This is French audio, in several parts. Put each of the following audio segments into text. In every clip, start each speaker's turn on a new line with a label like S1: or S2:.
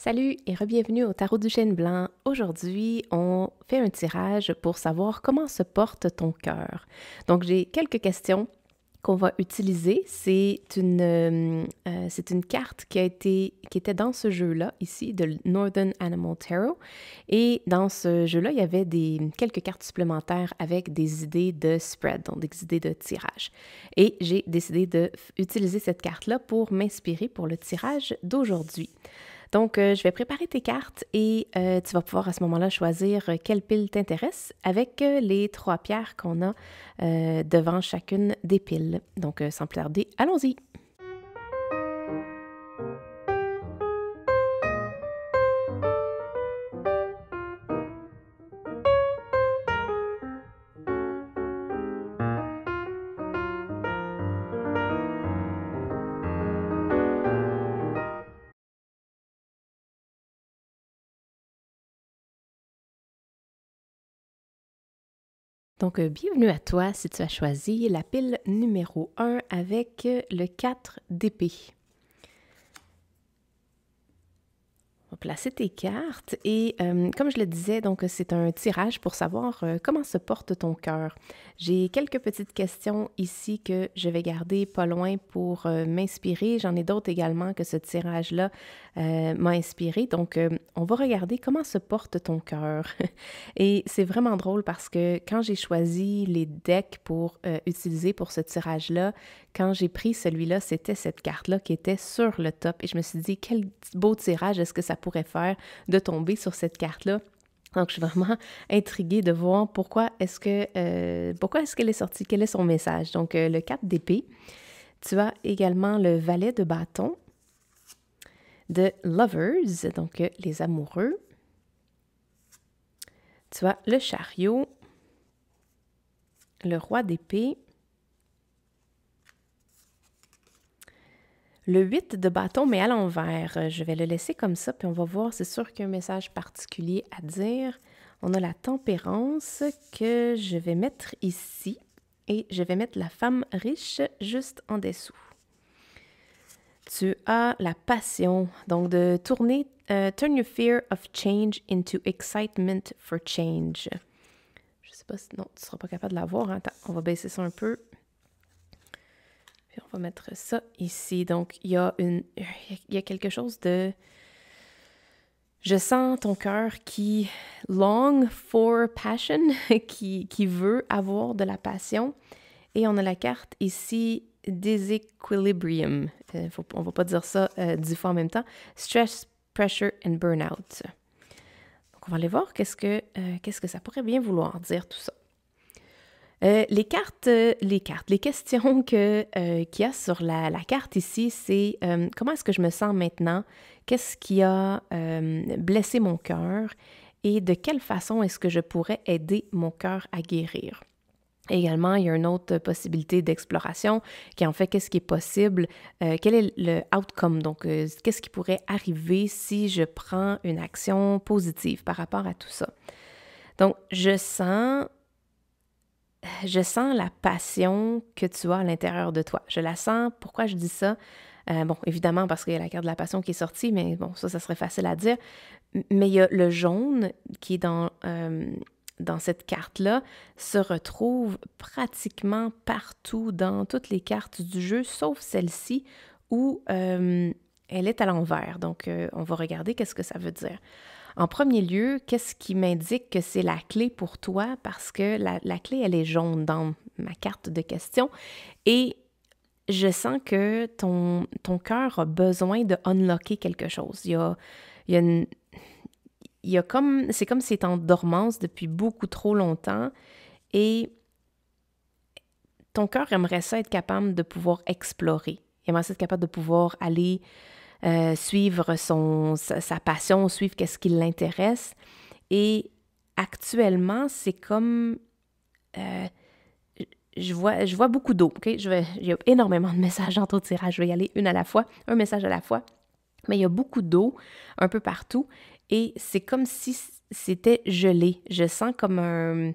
S1: Salut et re-bienvenue au Tarot du Chêne Blanc. Aujourd'hui, on fait un tirage pour savoir comment se porte ton cœur. Donc, j'ai quelques questions qu'on va utiliser. C'est une carte qui était dans ce jeu-là, ici, de Northern Animal Tarot. Et dans ce jeu-là, il y avait quelques cartes supplémentaires avec des idées de spread, donc des idées de tirage. Et j'ai décidé d'utiliser cette carte-là pour m'inspirer pour le tirage d'aujourd'hui. Donc, je vais préparer tes cartes et tu vas pouvoir à ce moment-là choisir quelle pile t'intéresse avec les 3 pierres qu'on a devant chacune des piles. Donc, sans plus tarder, allons-y! Donc, bienvenue à toi si tu as choisi la pile numéro 1 avec le 4 d'épée. On va placer tes cartes et comme je le disais, donc c'est un tirage pour savoir comment se porte ton cœur. J'ai quelques petites questions ici que je vais garder pas loin pour m'inspirer. J'en ai d'autres également que ce tirage-là m'a inspiré. Donc, on va regarder comment se porte ton cœur. Et c'est vraiment drôle parce que quand j'ai choisi les decks pour utiliser pour ce tirage-là, quand j'ai pris celui-là, c'était cette carte-là qui était sur le top. Et je me suis dit, quel beau tirage est-ce que ça pourrait faire de tomber sur cette carte-là? Donc, je suis vraiment intriguée de voir pourquoi est-ce qu'elle est sortie, quel est son message. Donc, le 4 d'épée. Tu as également le valet de bâton, de lovers, donc les amoureux. Tu as le chariot, le roi d'épée, le 8 de bâton, mais à l'envers. Je vais le laisser comme ça, puis on va voir, c'est sûr qu'il y a un message particulier à dire. On a la tempérance que je vais mettre ici, et je vais mettre la femme riche juste en dessous. Tu as la passion, donc de tourner, turn your fear of change into excitement for change. Je sais pas si, non, tu seras pas capable de la voir. Attends, on va baisser ça un peu. Puis on va mettre ça ici. Donc, il y a quelque chose de... Je sens ton cœur qui long for passion, qui veut avoir de la passion. Et on a la carte ici, Disequilibrium. On va pas dire ça 10 fois en même temps. Stress, pressure and burnout. Donc, on va aller voir qu'est-ce que ça pourrait bien vouloir dire tout ça. Les questions qu'il y a sur la carte ici, c'est comment est-ce que je me sens maintenant? Qu'est-ce qui a blessé mon cœur? Et de quelle façon est-ce que je pourrais aider mon cœur à guérir? Également, il y a une autre possibilité d'exploration qui est en fait qu'est-ce qui est possible, quel est le outcome, donc qu'est-ce qui pourrait arriver si je prends une action positive par rapport à tout ça. Donc, je sens la passion que tu as à l'intérieur de toi. Je la sens. Pourquoi je dis ça? Bon, évidemment, parce qu'il y a la carte de la passion qui est sortie, mais bon, ça serait facile à dire. Mais il y a le jaune qui est dans cette carte-là, se retrouve pratiquement partout dans toutes les cartes du jeu, sauf celle-ci où elle est à l'envers. Donc, on va regarder qu'est-ce que ça veut dire. En premier lieu, qu'est-ce qui m'indique que c'est la clé pour toi? Parce que la clé, elle est jaune dans ma carte de questions. Et je sens que ton cœur a besoin de unlocker quelque chose. C'est comme s'il est en dormance depuis beaucoup trop longtemps. Et ton cœur aimerait ça être capable de pouvoir explorer. Il aimerait ça être capable de pouvoir aller... suivre sa passion, suivre qu'est-ce qui l'intéresse. Et actuellement, c'est comme... je vois beaucoup d'eau, OK? Il y a énormément de messages dans ton tirage. Je vais y aller une à la fois, un message à la fois. Mais il y a beaucoup d'eau un peu partout. Et c'est comme si c'était gelé. Je sens comme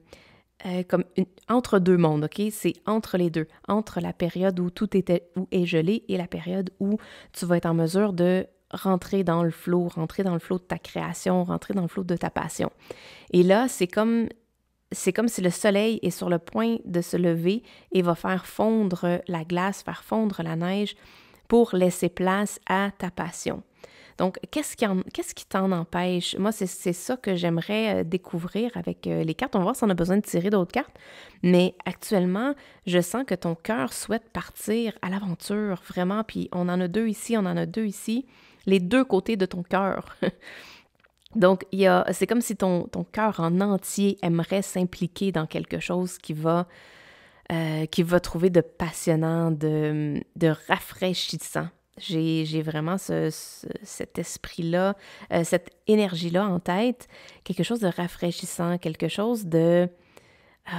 S1: entre deux mondes, OK? C'est entre les deux. Entre la période où tout est gelé et la période où tu vas être en mesure de rentrer dans le flow de ta création, rentrer dans le flow de ta passion. Et là, c'est comme si le soleil est sur le point de se lever et va faire fondre la glace, faire fondre la neige pour laisser place à ta passion. Donc, qu'est-ce qui t'en empêche? Moi, c'est ça que j'aimerais découvrir avec les cartes. On va voir si on a besoin de tirer d'autres cartes. Mais actuellement, je sens que ton cœur souhaite partir à l'aventure, vraiment. Puis on en a deux ici, on en a deux ici. Les deux côtés de ton cœur. Donc, c'est comme si ton cœur en entier aimerait s'impliquer dans quelque chose qui va trouver de passionnant, de rafraîchissant. J'ai vraiment cet esprit-là, cette énergie-là en tête, quelque chose de rafraîchissant, quelque chose de... tu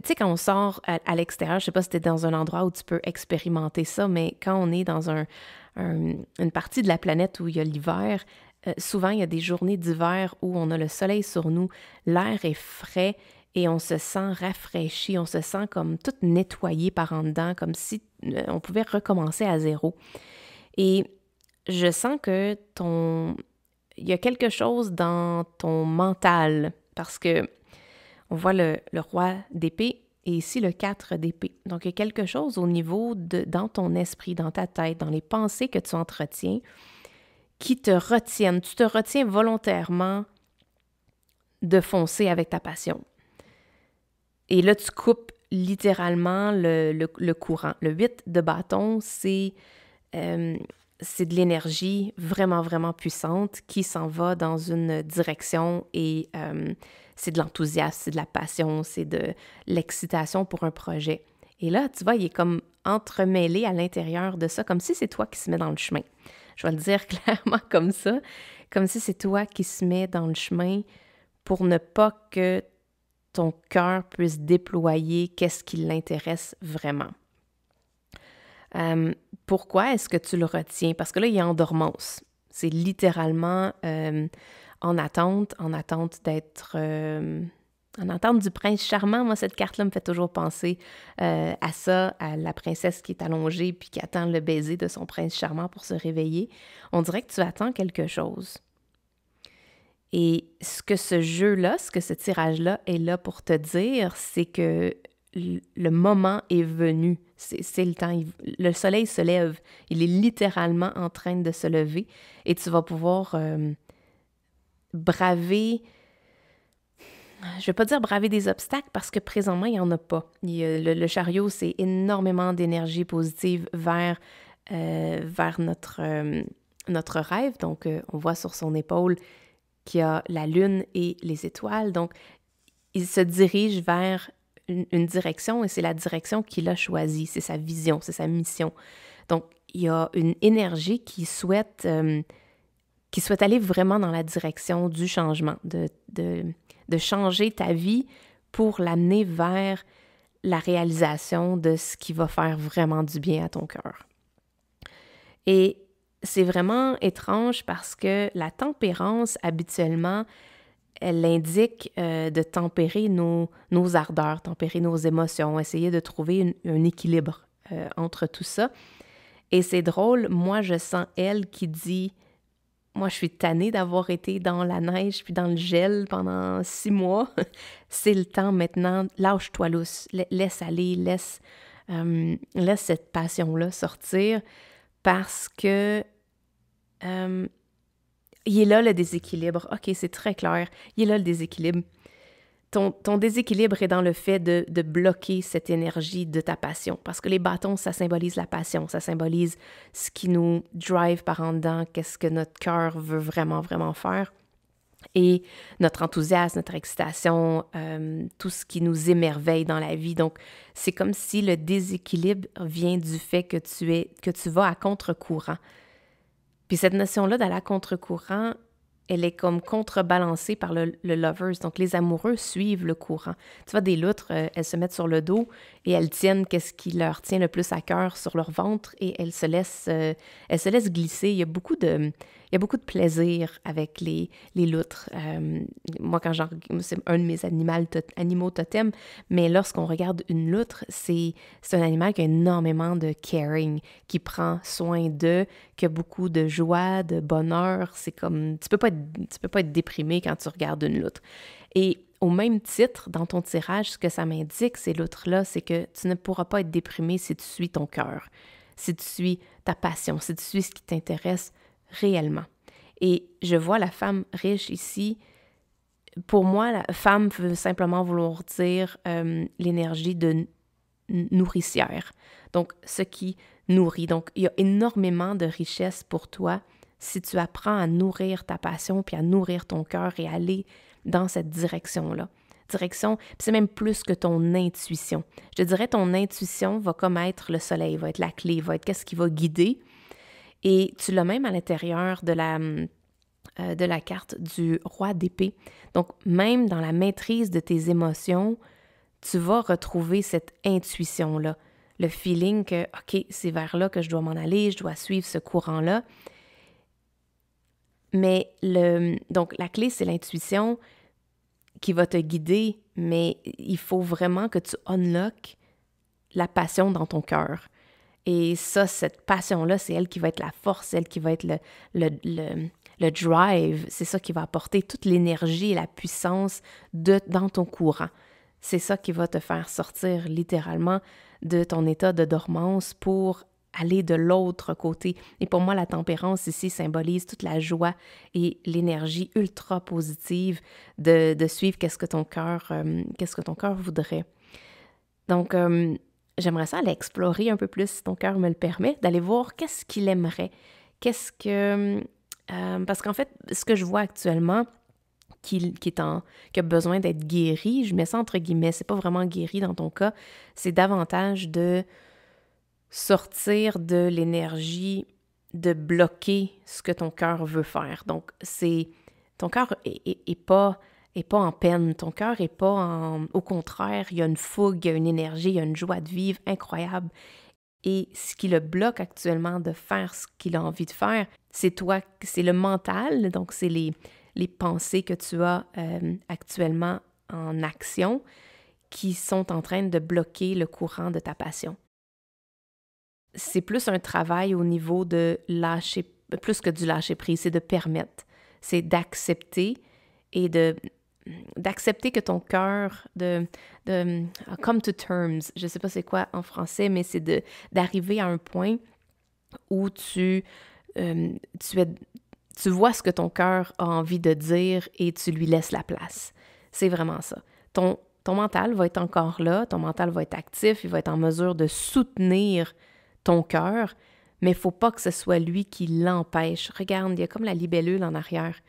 S1: sais, quand on sort à l'extérieur, je sais pas si tu es dans un endroit où tu peux expérimenter ça, mais quand on est dans une partie de la planète où il y a l'hiver, souvent il y a des journées d'hiver où on a le soleil sur nous, l'air est frais, et on se sent rafraîchi, on se sent comme tout nettoyé par en dedans, comme si on pouvait recommencer à zéro. Et je sens que il y a quelque chose dans ton mental, parce que on voit le roi d'épée et ici le 4 d'épée. Donc, il y a quelque chose au niveau dans ton esprit, dans ta tête, dans les pensées que tu entretiens, qui te retiennent. Tu te retiens volontairement de foncer avec ta passion. Et là, tu coupes littéralement le courant. Le 8 de bâton, c'est de l'énergie vraiment, vraiment puissante qui s'en va dans une direction et c'est de l'enthousiasme, c'est de la passion, c'est de l'excitation pour un projet. Et là, tu vois, il est comme entremêlé à l'intérieur de ça, comme si c'est toi qui se mets dans le chemin. Je vais le dire clairement comme ça, comme si c'est toi qui se mets dans le chemin pour ne pas que ton cœur puisse déployer qu'est-ce qui l'intéresse vraiment. Pourquoi est-ce que tu le retiens? Parce que là, il est en dormance. C'est littéralement en attente d'être... en attente du prince charmant. Moi, cette carte-là me fait toujours penser à ça, à la princesse qui est allongée puis qui attend le baiser de son prince charmant pour se réveiller. On dirait que tu attends quelque chose. Et ce que ce jeu-là, ce que ce tirage-là est là pour te dire, c'est que le moment est venu. C'est le temps. Le soleil se lève. Il est littéralement en train de se lever et tu vas pouvoir braver... Je ne vais pas dire braver des obstacles parce que présentement, il n'y en a pas. Le chariot, c'est énormément d'énergie positive vers notre rêve. Donc, on voit sur son épaule qu'il y a la lune et les étoiles. Donc, il se dirige vers une direction et c'est la direction qu'il a choisie. C'est sa vision, c'est sa mission. Donc, il y a une énergie qui souhaite aller vraiment dans la direction du changement, de changer ta vie pour l'amener vers la réalisation de ce qui va faire vraiment du bien à ton cœur. Et c'est vraiment étrange parce que la tempérance, habituellement, elle indique de tempérer nos ardeurs, tempérer nos émotions, essayer de trouver un équilibre entre tout ça. Et c'est drôle, moi, je sens elle qui dit... Moi, je suis tannée d'avoir été dans la neige puis dans le gel pendant 6 mois. C'est le temps maintenant. Lâche-toi lousse. Laisse aller, laisse cette passion-là sortir parce que il est là le déséquilibre. OK, c'est très clair. Il est là le déséquilibre. Ton déséquilibre est dans le fait de bloquer cette énergie de ta passion. Parce que les bâtons, ça symbolise la passion. Ça symbolise ce qui nous drive par en dedans, qu'est-ce que notre cœur veut vraiment, vraiment faire. Et notre enthousiasme, notre excitation, tout ce qui nous émerveille dans la vie. Donc, c'est comme si le déséquilibre vient du fait que tu vas à contre-courant. Puis cette notion-là d'aller à contre-courant, elle est comme contrebalancée par le lovers. Donc, les amoureux suivent le courant. Tu vois, des loutres, elles se mettent sur le dos et elles tiennent qu'est-ce qui leur tient le plus à cœur sur leur ventre et elles se laissent glisser. Il y a beaucoup il y a beaucoup de plaisir avec les loutres. Moi, c'est un de mes animaux totems, mais lorsqu'on regarde une loutre, c'est un animal qui a énormément de caring, qui prend soin d'eux, qui a beaucoup de joie, de bonheur. C'est comme, tu peux pas être déprimé quand tu regardes une loutre. Et au même titre, dans ton tirage, ce que ça m'indique, ces loutres-là, c'est que tu ne pourras pas être déprimé si tu suis ton cœur, si tu suis ta passion, si tu suis ce qui t'intéresse réellement. Et je vois la femme riche ici. Pour moi, la femme veut simplement vouloir dire l'énergie de nourricière. Donc, ce qui nourrit. Donc, il y a énormément de richesse pour toi si tu apprends à nourrir ta passion puis à nourrir ton cœur et aller dans cette direction-là. C'est même plus que ton intuition. Je te dirais, ton intuition va comme être le soleil, va être la clé, va être qu'est-ce qui va guider. Et tu l'as même à l'intérieur de la carte du roi d'épée. Donc, même dans la maîtrise de tes émotions, tu vas retrouver cette intuition-là, le feeling que, OK, c'est vers là que je dois m'en aller, je dois suivre ce courant-là. Mais donc, la clé, c'est l'intuition qui va te guider, mais il faut vraiment que tu unlock la passion dans ton cœur. Et ça, cette passion-là, c'est elle qui va être la force, elle qui va être le drive. C'est ça qui va apporter toute l'énergie et la puissance dans ton courant. C'est ça qui va te faire sortir littéralement de ton état de dormance pour aller de l'autre côté. Et pour moi, la tempérance ici symbolise toute la joie et l'énergie ultra positive de suivre qu'est-ce que ton cœur voudrait. Donc, j'aimerais ça aller explorer un peu plus, si ton cœur me le permet, d'aller voir qu'est-ce qu'il aimerait. Parce qu'en fait, ce que je vois actuellement, qui a besoin d'être guéri, je mets ça entre guillemets, c'est pas vraiment guéri dans ton cas, c'est davantage de sortir de l'énergie de bloquer ce que ton cœur veut faire. Donc, ton cœur est pas en peine, ton cœur est pas au contraire, il y a une fougue, il y a une énergie, il y a une joie de vivre incroyable. Et ce qui le bloque actuellement de faire ce qu'il a envie de faire, c'est toi, c'est le mental, donc c'est les pensées que tu as actuellement en action qui sont en train de bloquer le courant de ta passion. C'est plus un travail au niveau de lâcher, plus que du lâcher prise, c'est de permettre, c'est d'accepter et d'accepter que ton cœur, come to terms, je ne sais pas c'est quoi en français, mais c'est d'arriver à un point où tu vois ce que ton cœur a envie de dire et tu lui laisses la place. C'est vraiment ça. Ton mental va être encore là, ton mental va être actif, il va être en mesure de soutenir ton cœur, mais il ne faut pas que ce soit lui qui l'empêche. Regarde, il y a comme la libellule en arrière.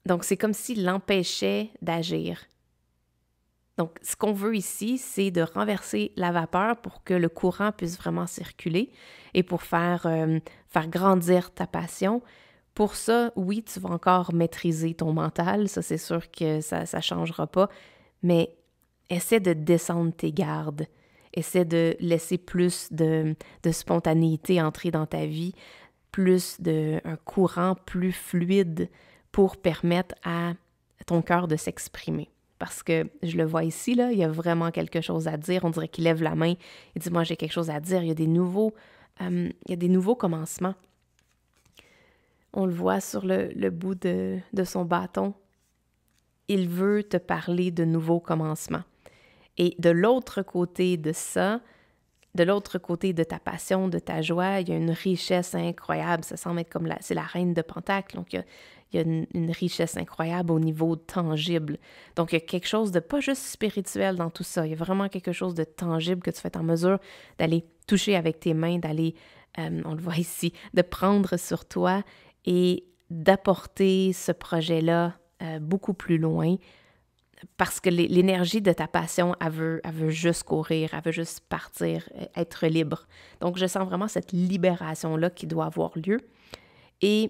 S1: Donc, c'est comme s'il l'empêchait d'agir. Donc, ce qu'on veut ici, c'est de renverser la vapeur pour que le courant puisse vraiment circuler et pour faire grandir ta passion. Pour ça, oui, tu vas encore maîtriser ton mental, ça c'est sûr que ça ne changera pas, mais essaie de descendre tes gardes. Essaie de laisser plus de spontanéité entrer dans ta vie, un courant plus fluide pour permettre à ton cœur de s'exprimer. Parce que je le vois ici, là, il y a vraiment quelque chose à dire. On dirait qu'il lève la main et dit « Moi, j'ai quelque chose à dire. » Il y a des nouveaux commencements. On le voit sur le bout de son bâton. Il veut te parler de nouveaux commencements. Et de l'autre côté de ça, de l'autre côté de ta passion, de ta joie, il y a une richesse incroyable. Ça semble être comme c'est la reine de Pentacle. Donc, il y a une richesse incroyable au niveau tangible. Donc, il y a quelque chose de pas juste spirituel dans tout ça. Il y a vraiment quelque chose de tangible que tu vas être en mesure d'aller toucher avec tes mains, d'aller, on le voit ici, de prendre sur toi et d'apporter ce projet-là beaucoup plus loin. Parce que l'énergie de ta passion, elle veut juste courir, elle veut juste partir, être libre. Donc, je sens vraiment cette libération-là qui doit avoir lieu. Et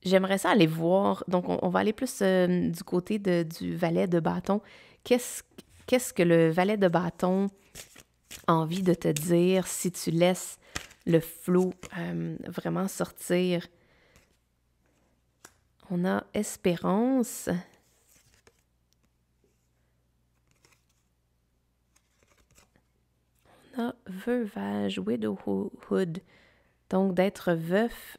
S1: j'aimerais ça aller voir, donc on va aller plus du côté du valet de bâton. Qu'est-ce que le valet de bâton a envie de te dire si tu laisses le flow vraiment sortir On a espérance. On a veuvage, widowhood. Donc, d'être veuf.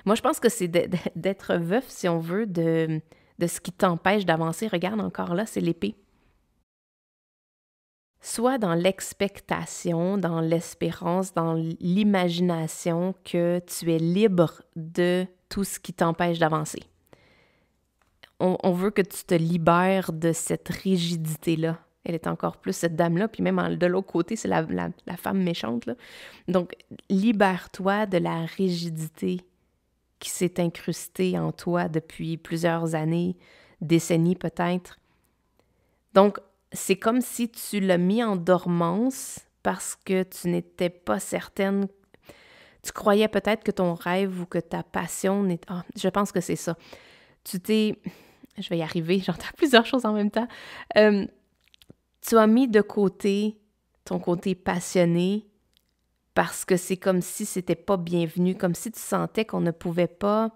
S1: Moi, je pense que c'est d'être veuf, si on veut, de ce qui t'empêche d'avancer. Regarde encore là, c'est l'épée. Soit dans l'expectation, dans l'espérance, dans l'imagination que tu es libre de tout ce qui t'empêche d'avancer. On veut que tu te libères de cette rigidité-là. Elle est encore plus cette dame-là, puis même de l'autre côté, c'est la femme méchante, là. Donc, libère-toi de la rigidité qui s'est incrustée en toi depuis plusieurs années, décennies peut-être. Donc, c'est comme si tu l'as mis en dormance parce que tu n'étais pas certaine. Tu croyais peut-être que ton rêve ou que ta passion n'est... Ah, je pense que c'est ça. Je vais y arriver, j'entends plusieurs choses en même temps. Tu as mis de côté ton côté passionné parce que c'est comme si c'était pas bienvenu, comme si tu sentais qu'on ne pouvait pas,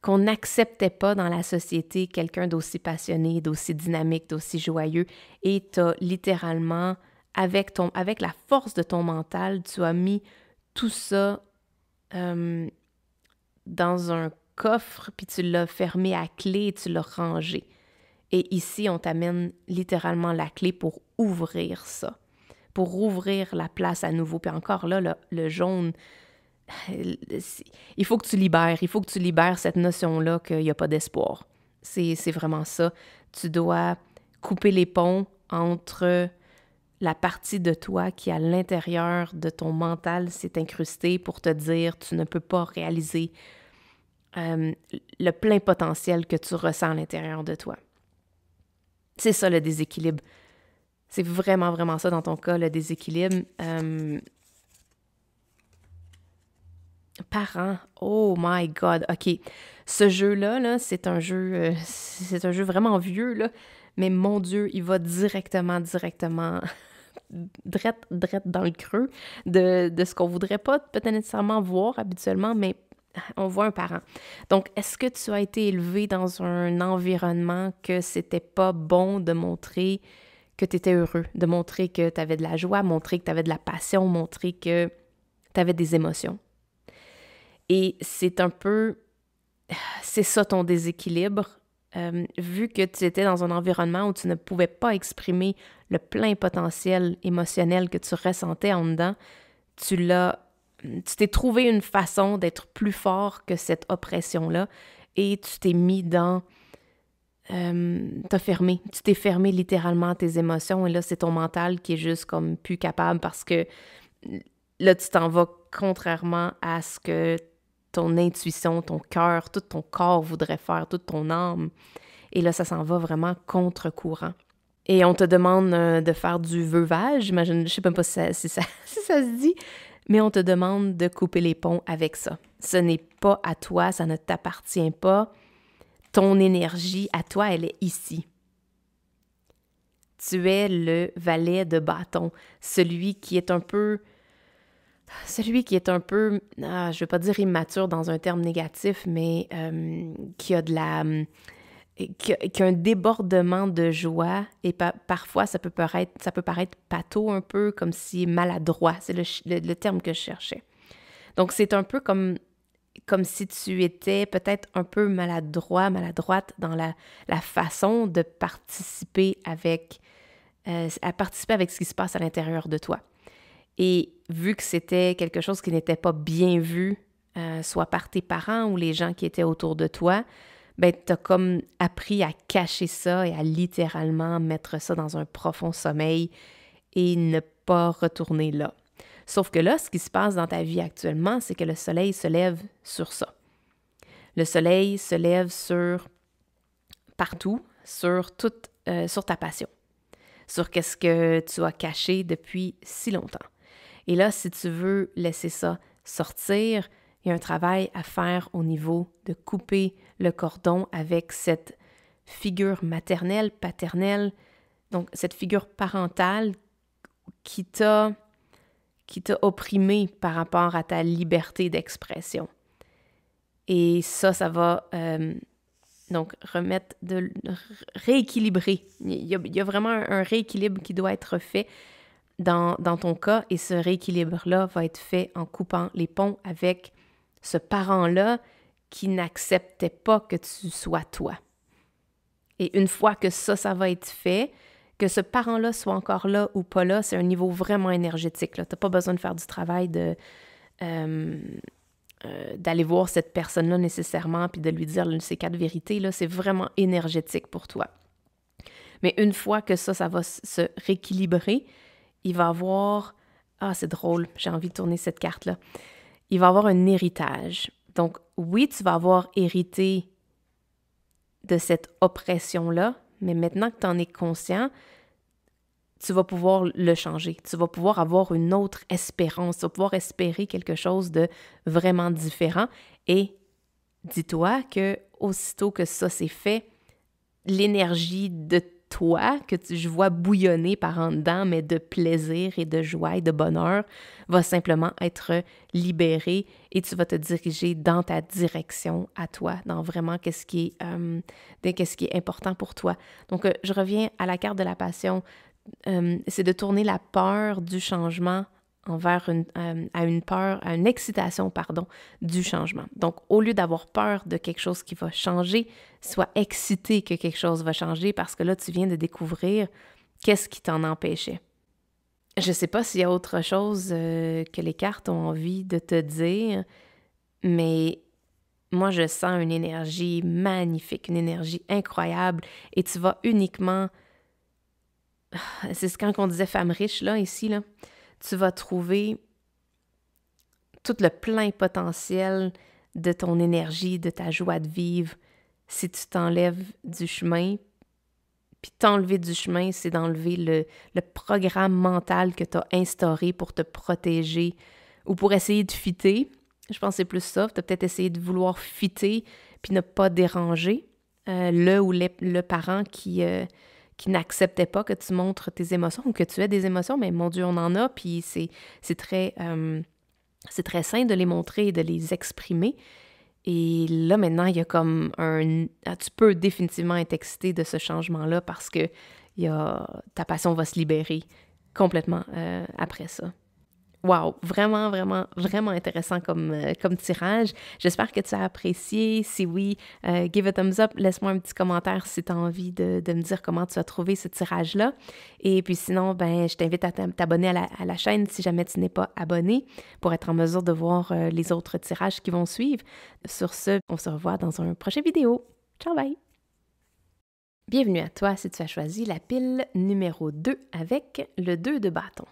S1: qu'on n'acceptait pas dans la société quelqu'un d'aussi passionné, d'aussi dynamique, d'aussi joyeux. Et tu as littéralement, avec la force de ton mental, tu as mis tout ça dans un coffre, puis tu l'as fermé à clé et tu l'as rangé. Et ici, on t'amène littéralement la clé pour ouvrir ça, pour rouvrir la place à nouveau. Puis encore là, le jaune, il faut que tu libères cette notion-là qu'il n'y a pas d'espoir. C'est vraiment ça. Tu dois couper les ponts entre la partie de toi qui, à l'intérieur de ton mental, s'est incrustée pour te dire tu ne peux pas réaliser le plein potentiel que tu ressens à l'intérieur de toi. C'est ça le déséquilibre. C'est vraiment, vraiment ça dans ton cas, le déséquilibre. Parents, oh my God, OK. Ce jeu-là, là, c'est un jeu vraiment vieux, là, mais mon Dieu, il va directement, drette dans le creux de ce qu'on voudrait pas peut-être nécessairement voir habituellement, mais on voit un parent. Donc, est-ce que tu as été élevé dans un environnement que c'était pas bon de montrer que tu étais heureux, de montrer que tu avais de la joie, montrer que tu avais de la passion, montrer que tu avais des émotions? Et c'est ça ton déséquilibre, vu que tu étais dans un environnement où tu ne pouvais pas exprimer le plein potentiel émotionnel que tu ressentais en dedans, tu t'es trouvé une façon d'être plus fort que cette oppression-là et tu t'es mis dans... tu t'es fermé littéralement à tes émotions et là, c'est ton mental qui est juste comme plus capable parce que là, tu t'en vas contrairement à ce que ton intuition, ton cœur, tout ton corps voudrait faire, toute ton âme. Et là, ça s'en va vraiment contre-courant. Et on te demande de faire du veuvage, j'imagine, je sais même pas si ça se dit, mais on te demande de couper les ponts avec ça. Ce n'est pas à toi, ça ne t'appartient pas. Ton énergie, à toi, elle est ici. Tu es le valet de bâton, celui qui est un peu, je ne vais pas dire immature dans un terme négatif, mais qui a qui a un débordement de joie et parfois ça peut paraître pâteau un peu, comme si maladroit, c'est le terme que je cherchais. Donc c'est un peu comme si tu étais peut-être un peu maladroite dans la façon de participer avec ce qui se passe à l'intérieur de toi. Et vu que c'était quelque chose qui n'était pas bien vu, soit par tes parents ou les gens qui étaient autour de toi, ben t'as comme appris à cacher ça et à littéralement mettre ça dans un profond sommeil et ne pas retourner là. Sauf que là, ce qui se passe dans ta vie actuellement, c'est que le soleil se lève sur ça. Le soleil se lève partout, sur ta passion, sur qu'est-ce que tu as caché depuis si longtemps. Et là, si tu veux laisser ça sortir, il y a un travail à faire au niveau de couper le cordon avec cette figure maternelle, paternelle, donc cette figure parentale qui t'a opprimé par rapport à ta liberté d'expression. Et ça va donc rééquilibrer. Il y a vraiment un rééquilibre qui doit être fait dans ton cas, et ce rééquilibre-là va être fait en coupant les ponts avec ce parent-là qui n'acceptait pas que tu sois toi. Et une fois que ça va être fait, que ce parent-là soit encore là ou pas là, c'est un niveau vraiment énergétique. Tu n'as pas besoin de faire du travail d'aller voir cette personne-là nécessairement puis de lui dire ces 4 vérités. Là, c'est vraiment énergétique pour toi. Mais une fois que ça va se rééquilibrer, il va avoir... Ah, c'est drôle, j'ai envie de tourner cette carte-là. Il va avoir un héritage. Donc, oui, tu vas avoir hérité de cette oppression-là, mais maintenant que tu en es conscient, tu vas pouvoir le changer. Tu vas pouvoir avoir une autre espérance. Tu vas pouvoir espérer quelque chose de vraiment différent. Et dis-toi que aussitôt que ça c'est fait, l'énergie de toi, je vois bouillonner par en dedans, mais de plaisir et de joie et de bonheur, va simplement être libérée et tu vas te diriger dans ta direction à toi, dans vraiment qu'est-ce qui est important pour toi. Donc, je reviens à la carte de la passion. C'est de tourner la peur du changement envers à une excitation, du changement. Donc, au lieu d'avoir peur de quelque chose qui va changer, sois excité que quelque chose va changer parce que là, tu viens de découvrir qu'est-ce qui t'en empêchait. Je ne sais pas s'il y a autre chose que les cartes ont envie de te dire, mais moi, je sens une énergie magnifique, une énergie incroyable et tu vas uniquement... C'est quand on disait femme riche, là, ici, là. Tu vas trouver tout le plein potentiel de ton énergie, de ta joie de vivre, si tu t'enlèves du chemin. Puis t'enlever du chemin, c'est d'enlever le programme mental que tu as instauré pour te protéger ou pour essayer de fitter. Je pense que c'est plus ça. Tu as peut-être essayé de vouloir fitter puis ne pas déranger le parent qui n'acceptait pas que tu montres tes émotions ou que tu aies des émotions, mais mon Dieu, on en a, puis c'est très sain de les montrer et de les exprimer. Et là, maintenant, il y a comme tu peux définitivement être excité de ce changement-là parce que ta passion va se libérer complètement après ça. Wow, vraiment, vraiment, vraiment intéressant comme tirage. J'espère que tu as apprécié. Si oui, give a thumbs up. Laisse-moi un petit commentaire si tu as envie de me dire comment tu as trouvé ce tirage-là. Et puis sinon, je t'invite à t'abonner à la chaîne si jamais tu n'es pas abonné pour être en mesure de voir les autres tirages qui vont suivre. Sur ce, on se revoit dans une prochaine vidéo. Ciao, bye! Bienvenue à toi si tu as choisi la pile numéro 2 avec le 2 de bâton.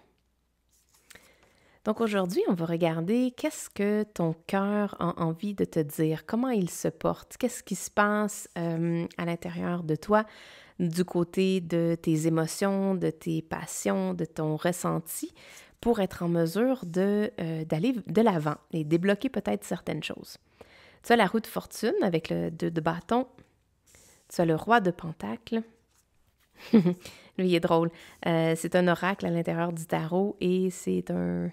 S1: Donc aujourd'hui, on va regarder qu'est-ce que ton cœur a envie de te dire, comment il se porte, qu'est-ce qui se passe à l'intérieur de toi, du côté de tes émotions, de tes passions, de ton ressenti, pour être en mesure d'aller de l'avant et débloquer peut-être certaines choses. Tu as la roue de fortune avec le 2 de bâton, tu as le roi de pentacle. Lui, il est drôle. C'est un oracle à l'intérieur du tarot et c'est un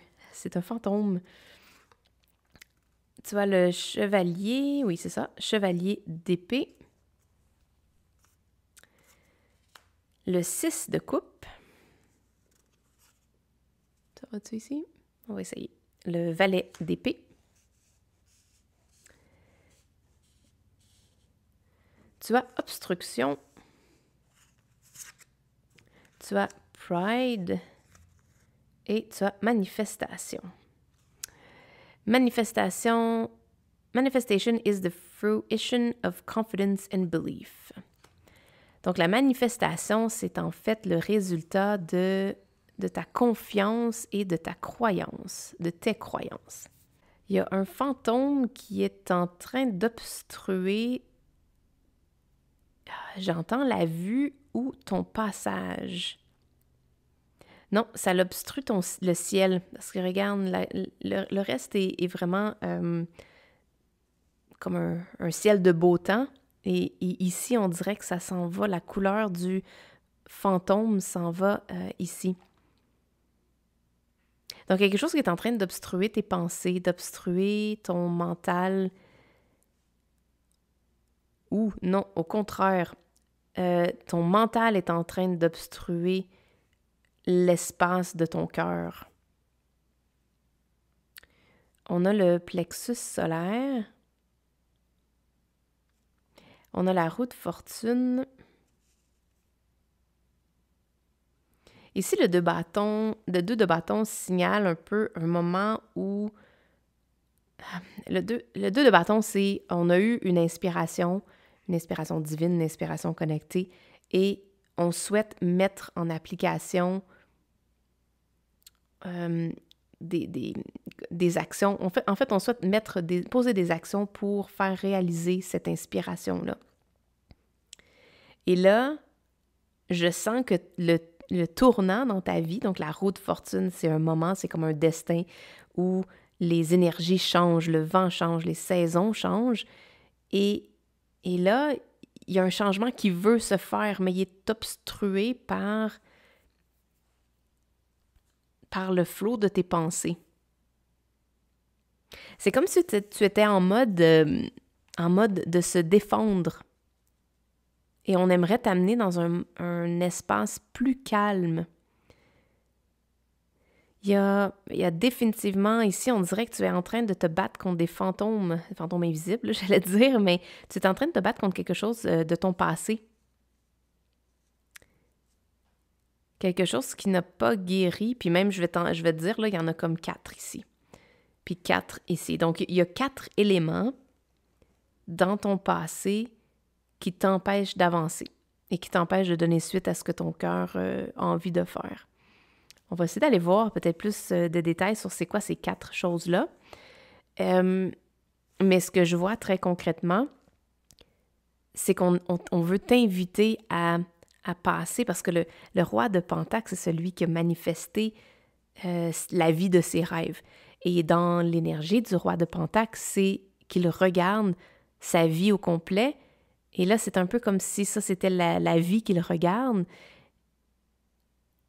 S1: fantôme. Tu vois le chevalier, oui, c'est ça, chevalier d'épée. Le 6 de coupe. Ça va-tu ici? On va essayer. Le valet d'épée. Tu as obstruction. Tu as pride. Et tu as manifestation. Manifestation is the fruition of confidence and belief. Donc, la manifestation, c'est en fait le résultat de ta confiance et de ta croyance, de tes croyances. Il y a un fantôme qui est en train d'obstruer, j'entends la vue ou ton passage. Non, ça l'obstrue le ciel. Parce que regarde, le reste est vraiment comme un ciel de beau temps. Et ici, on dirait que ça s'en va, la couleur du fantôme s'en va ici. Donc, il y a quelque chose qui est en train d'obstruer tes pensées, d'obstruer ton mental. Ou non, au contraire, ton mental est en train d'obstruer l'espace de ton cœur. On a le plexus solaire. On a la roue de fortune. Ici, le 2 de bâton signale un peu un moment où... Le 2 de bâton, c'est on a eu une inspiration divine, une inspiration connectée, et on souhaite mettre en application des actions. En fait, on souhaite poser des actions pour faire réaliser cette inspiration-là. Et là, je sens que le tournant dans ta vie, donc la roue de fortune, c'est un moment, c'est comme un destin où les énergies changent, le vent change, les saisons changent. Et là, il y a un changement qui veut se faire, mais il est obstrué par le flot de tes pensées. C'est comme si tu étais en mode de se défendre. Et on aimerait t'amener dans un espace plus calme. Il y a définitivement, ici, on dirait que tu es en train de te battre contre des fantômes invisibles, j'allais dire, mais tu es en train de te battre contre quelque chose de ton passé. Quelque chose qui n'a pas guéri, puis même, je vais te dire, là, il y en a comme 4 ici, puis 4 ici. Donc, il y a 4 éléments dans ton passé qui t'empêchent d'avancer et qui t'empêchent de donner suite à ce que ton cœur a envie de faire. On va essayer d'aller voir peut-être plus de détails sur c'est quoi ces 4 choses-là. Mais ce que je vois très concrètement, c'est qu'on veut t'inviter à passer, parce que le roi de Pentacle, c'est celui qui a manifesté la vie de ses rêves. Et dans l'énergie du roi de Pentacle, c'est qu'il regarde sa vie au complet. Et là, c'est un peu comme si ça, c'était la vie qu'il regarde.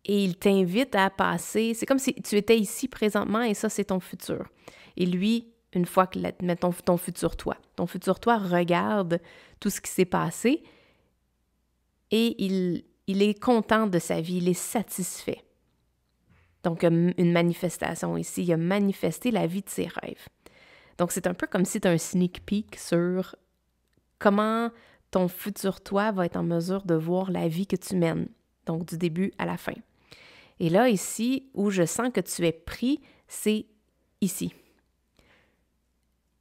S1: Et il t'invite à passer. C'est comme si tu étais ici présentement et ça, c'est ton futur. Et lui, une fois que ton futur toi regarde tout ce qui s'est passé et il est content de sa vie, il est satisfait. Donc, une manifestation ici, il a manifesté la vie de ses rêves. Donc, c'est un peu comme si tu as un sneak peek sur comment ton futur toi va être en mesure de voir la vie que tu mènes, donc du début à la fin. Et là, ici, où je sens que tu es pris, c'est ici.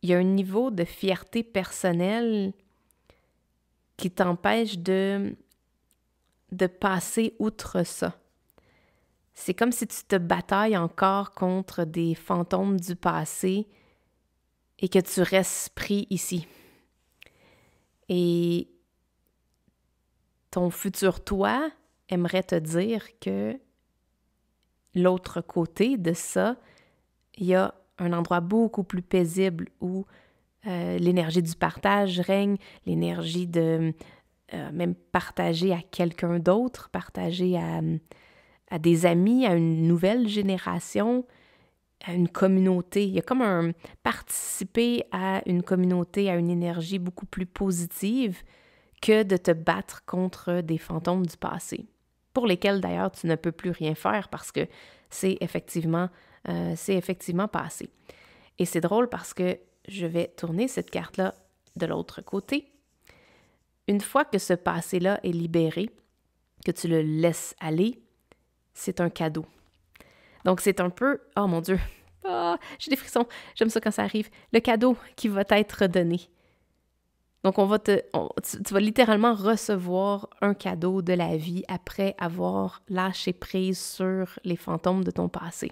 S1: Il y a un niveau de fierté personnelle qui t'empêche de passer outre ça. C'est comme si tu te batailles encore contre des fantômes du passé et que tu restes pris ici. Et ton futur toi aimerait te dire que l'autre côté de ça, il y a un endroit beaucoup plus paisible où l'énergie du partage règne, l'énergie de même partager à quelqu'un d'autre, partager à des amis, à une nouvelle génération, à une communauté. Il y a comme participer à une communauté, à une énergie beaucoup plus positive que de te battre contre des fantômes du passé, pour lesquels d'ailleurs tu ne peux plus rien faire parce que c'est effectivement passé. Et c'est drôle parce que je vais tourner cette carte-là de l'autre côté. Une fois que ce passé-là est libéré, que tu le laisses aller, c'est un cadeau. Donc, c'est un peu... Oh mon Dieu! J'ai des frissons. J'aime ça quand ça arrive. Le cadeau qui va t'être donné. Donc, tu vas littéralement recevoir un cadeau de la vie après avoir lâché prise sur les fantômes de ton passé.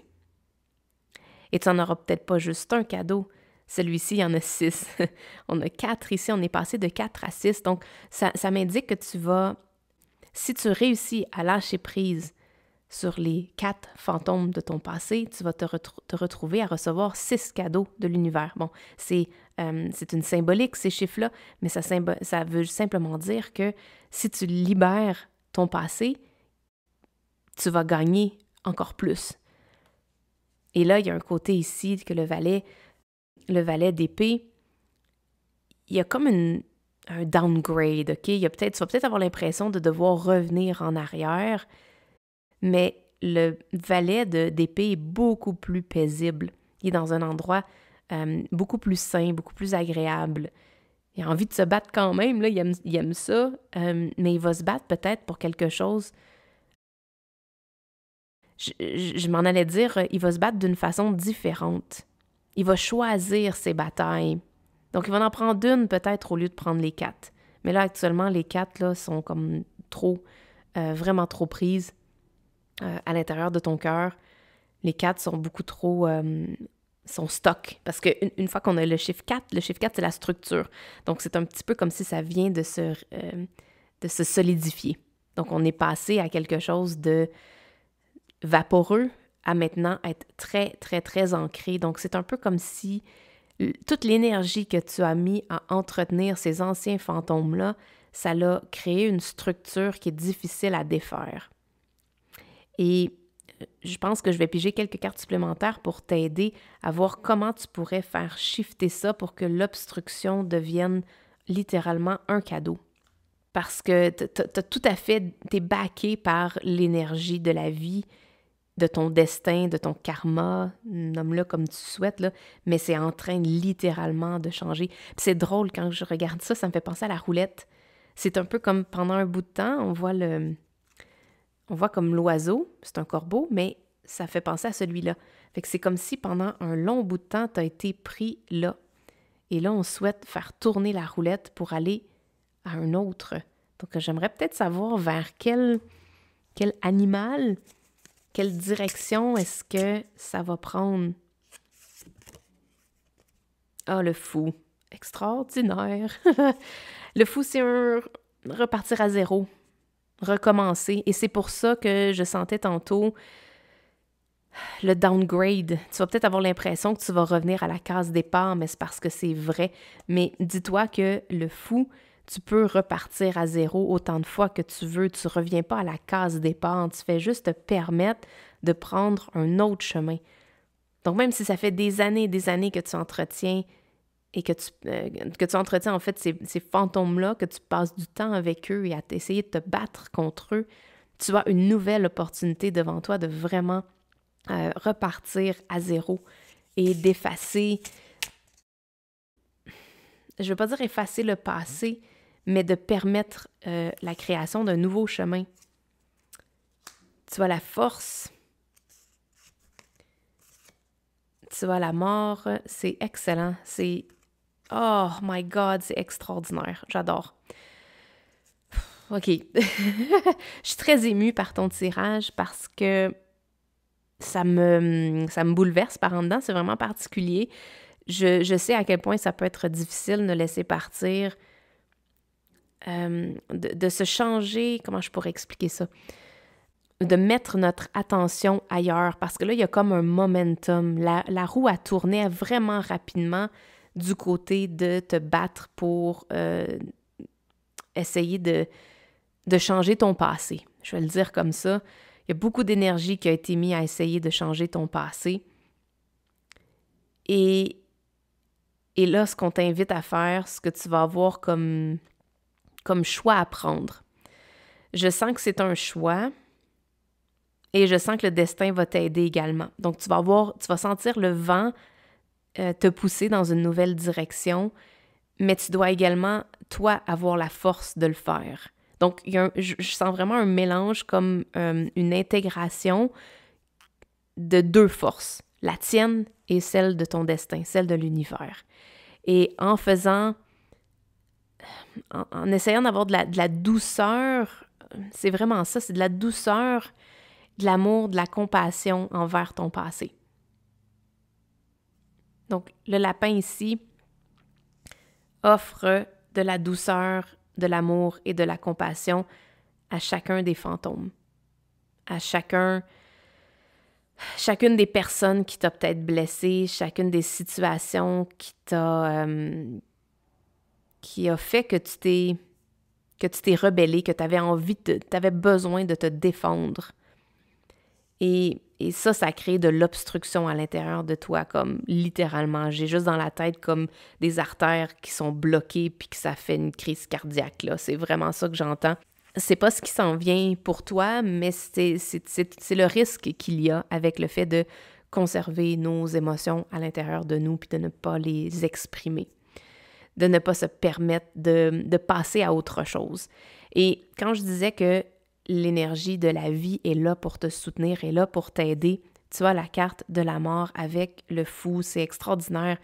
S1: Et tu n'en auras peut-être pas juste un cadeau. Celui-ci, il y en a 6. On a 4 ici. On est passé de 4 à 6. Donc, ça m'indique que tu vas... Si tu réussis à lâcher prise sur les 4 fantômes de ton passé, tu vas te retrouver à recevoir 6 cadeaux de l'univers. Bon, c'est une symbolique, ces chiffres-là, mais ça veut simplement dire que si tu libères ton passé, tu vas gagner encore plus. Et là, il y a un côté ici que le valet d'épée, il y a comme un downgrade, OK? Tu vas peut-être avoir l'impression de devoir revenir en arrière, mais le valet d'épée est beaucoup plus paisible. Il est dans un endroit beaucoup plus sain, beaucoup plus agréable. Il a envie de se battre quand même, là, il aime ça, mais il va se battre peut-être pour quelque chose. Je m'en allais dire, il va se battre d'une façon différente. Il va choisir ses batailles. Donc, il va en prendre une peut-être au lieu de prendre les 4. Mais là, actuellement, les 4 là, sont comme trop, vraiment trop prises à l'intérieur de ton cœur. Les 4 sont beaucoup trop... sont stock. Parce qu'une fois qu'on a le chiffre 4 c'est la structure. Donc, c'est un petit peu comme si ça vient de se solidifier. Donc, on est passé à quelque chose de vaporeux à maintenant être très, très, très ancré. Donc, c'est un peu comme si toute l'énergie que tu as mis à entretenir ces anciens fantômes-là, ça l'a créé une structure qui est difficile à défaire. Et je pense que je vais piger quelques cartes supplémentaires pour t'aider à voir comment tu pourrais faire shifter ça pour que l'obstruction devienne littéralement un cadeau. Parce que t'as tout à fait, t'es backé par l'énergie de la vie, de ton destin, de ton karma, nomme-le comme tu souhaites, là, mais c'est en train littéralement de changer. Puis c'est drôle, quand je regarde ça, ça me fait penser à la roulette. C'est un peu comme pendant un bout de temps, on voit comme l'oiseau, c'est un corbeau, mais ça fait penser à celui-là. Fait que c'est comme si pendant un long bout de temps, tu as été pris là. Et là, on souhaite faire tourner la roulette pour aller à un autre. Donc, j'aimerais peut-être savoir vers quel animal, quelle direction est-ce que ça va prendre? Ah, le fou. Extraordinaire. Le fou, c'est un repartir à zéro, recommencer. Et c'est pour ça que je sentais tantôt le downgrade. Tu vas peut-être avoir l'impression que tu vas revenir à la case départ, mais c'est parce que c'est vrai. Mais dis-toi que le fou, tu peux repartir à zéro autant de fois que tu veux. Tu ne reviens pas à la case départ. Tu fais juste te permettre de prendre un autre chemin. Donc, même si ça fait des années que tu entretiens et que tu entretiens en fait ces fantômes-là, que tu passes du temps avec eux et à essayer de te battre contre eux, tu as une nouvelle opportunité devant toi de vraiment repartir à zéro et d'effacer, je ne veux pas dire effacer le passé, mais de permettre la création d'un nouveau chemin. Tu as la force, tu as la mort, c'est excellent, c'est... Oh my God, c'est extraordinaire, j'adore. OK. Je suis très émue par ton tirage parce que ça me bouleverse par en dedans, c'est vraiment particulier. Je sais à quel point ça peut être difficile de laisser partir, de se changer, comment je pourrais expliquer ça? De mettre notre attention ailleurs, parce que là, il y a comme un momentum. La roue a tourné vraiment rapidement du côté de te battre pour essayer de changer ton passé. Je vais le dire comme ça. Il y a beaucoup d'énergie qui a été mise à essayer de changer ton passé. Et là, ce qu'on t'invite à faire, ce que tu vas avoir comme choix à prendre. Je sens que c'est un choix et je sens que le destin va t'aider également. Donc, tu vas sentir le vent te pousser dans une nouvelle direction, mais tu dois également, toi, avoir la force de le faire. Donc, je sens vraiment un mélange comme une intégration de deux forces, la tienne et celle de ton destin, celle de l'univers. Et en essayant d'avoir de la douceur, c'est vraiment ça, c'est de la douceur, de l'amour, de la compassion envers ton passé. Donc, le lapin ici offre de la douceur, de l'amour et de la compassion à chacun des fantômes, à chacune des personnes qui t'a peut-être blessé, chacune des situations qui a fait que tu t'es rebellé, que tu avais besoin de te défendre. Et ça crée de l'obstruction à l'intérieur de toi, comme littéralement. J'ai juste dans la tête comme des artères qui sont bloquées puis que ça fait une crise cardiaque, là. C'est vraiment ça que j'entends. C'est pas ce qui s'en vient pour toi, mais c'est le risque qu'il y a avec le fait de conserver nos émotions à l'intérieur de nous puis de ne pas les exprimer, de ne pas se permettre de passer à autre chose. Et quand je disais que l'énergie de la vie est là pour te soutenir, est là pour t'aider, tu vois la carte de la mort avec le fou, c'est extraordinaire.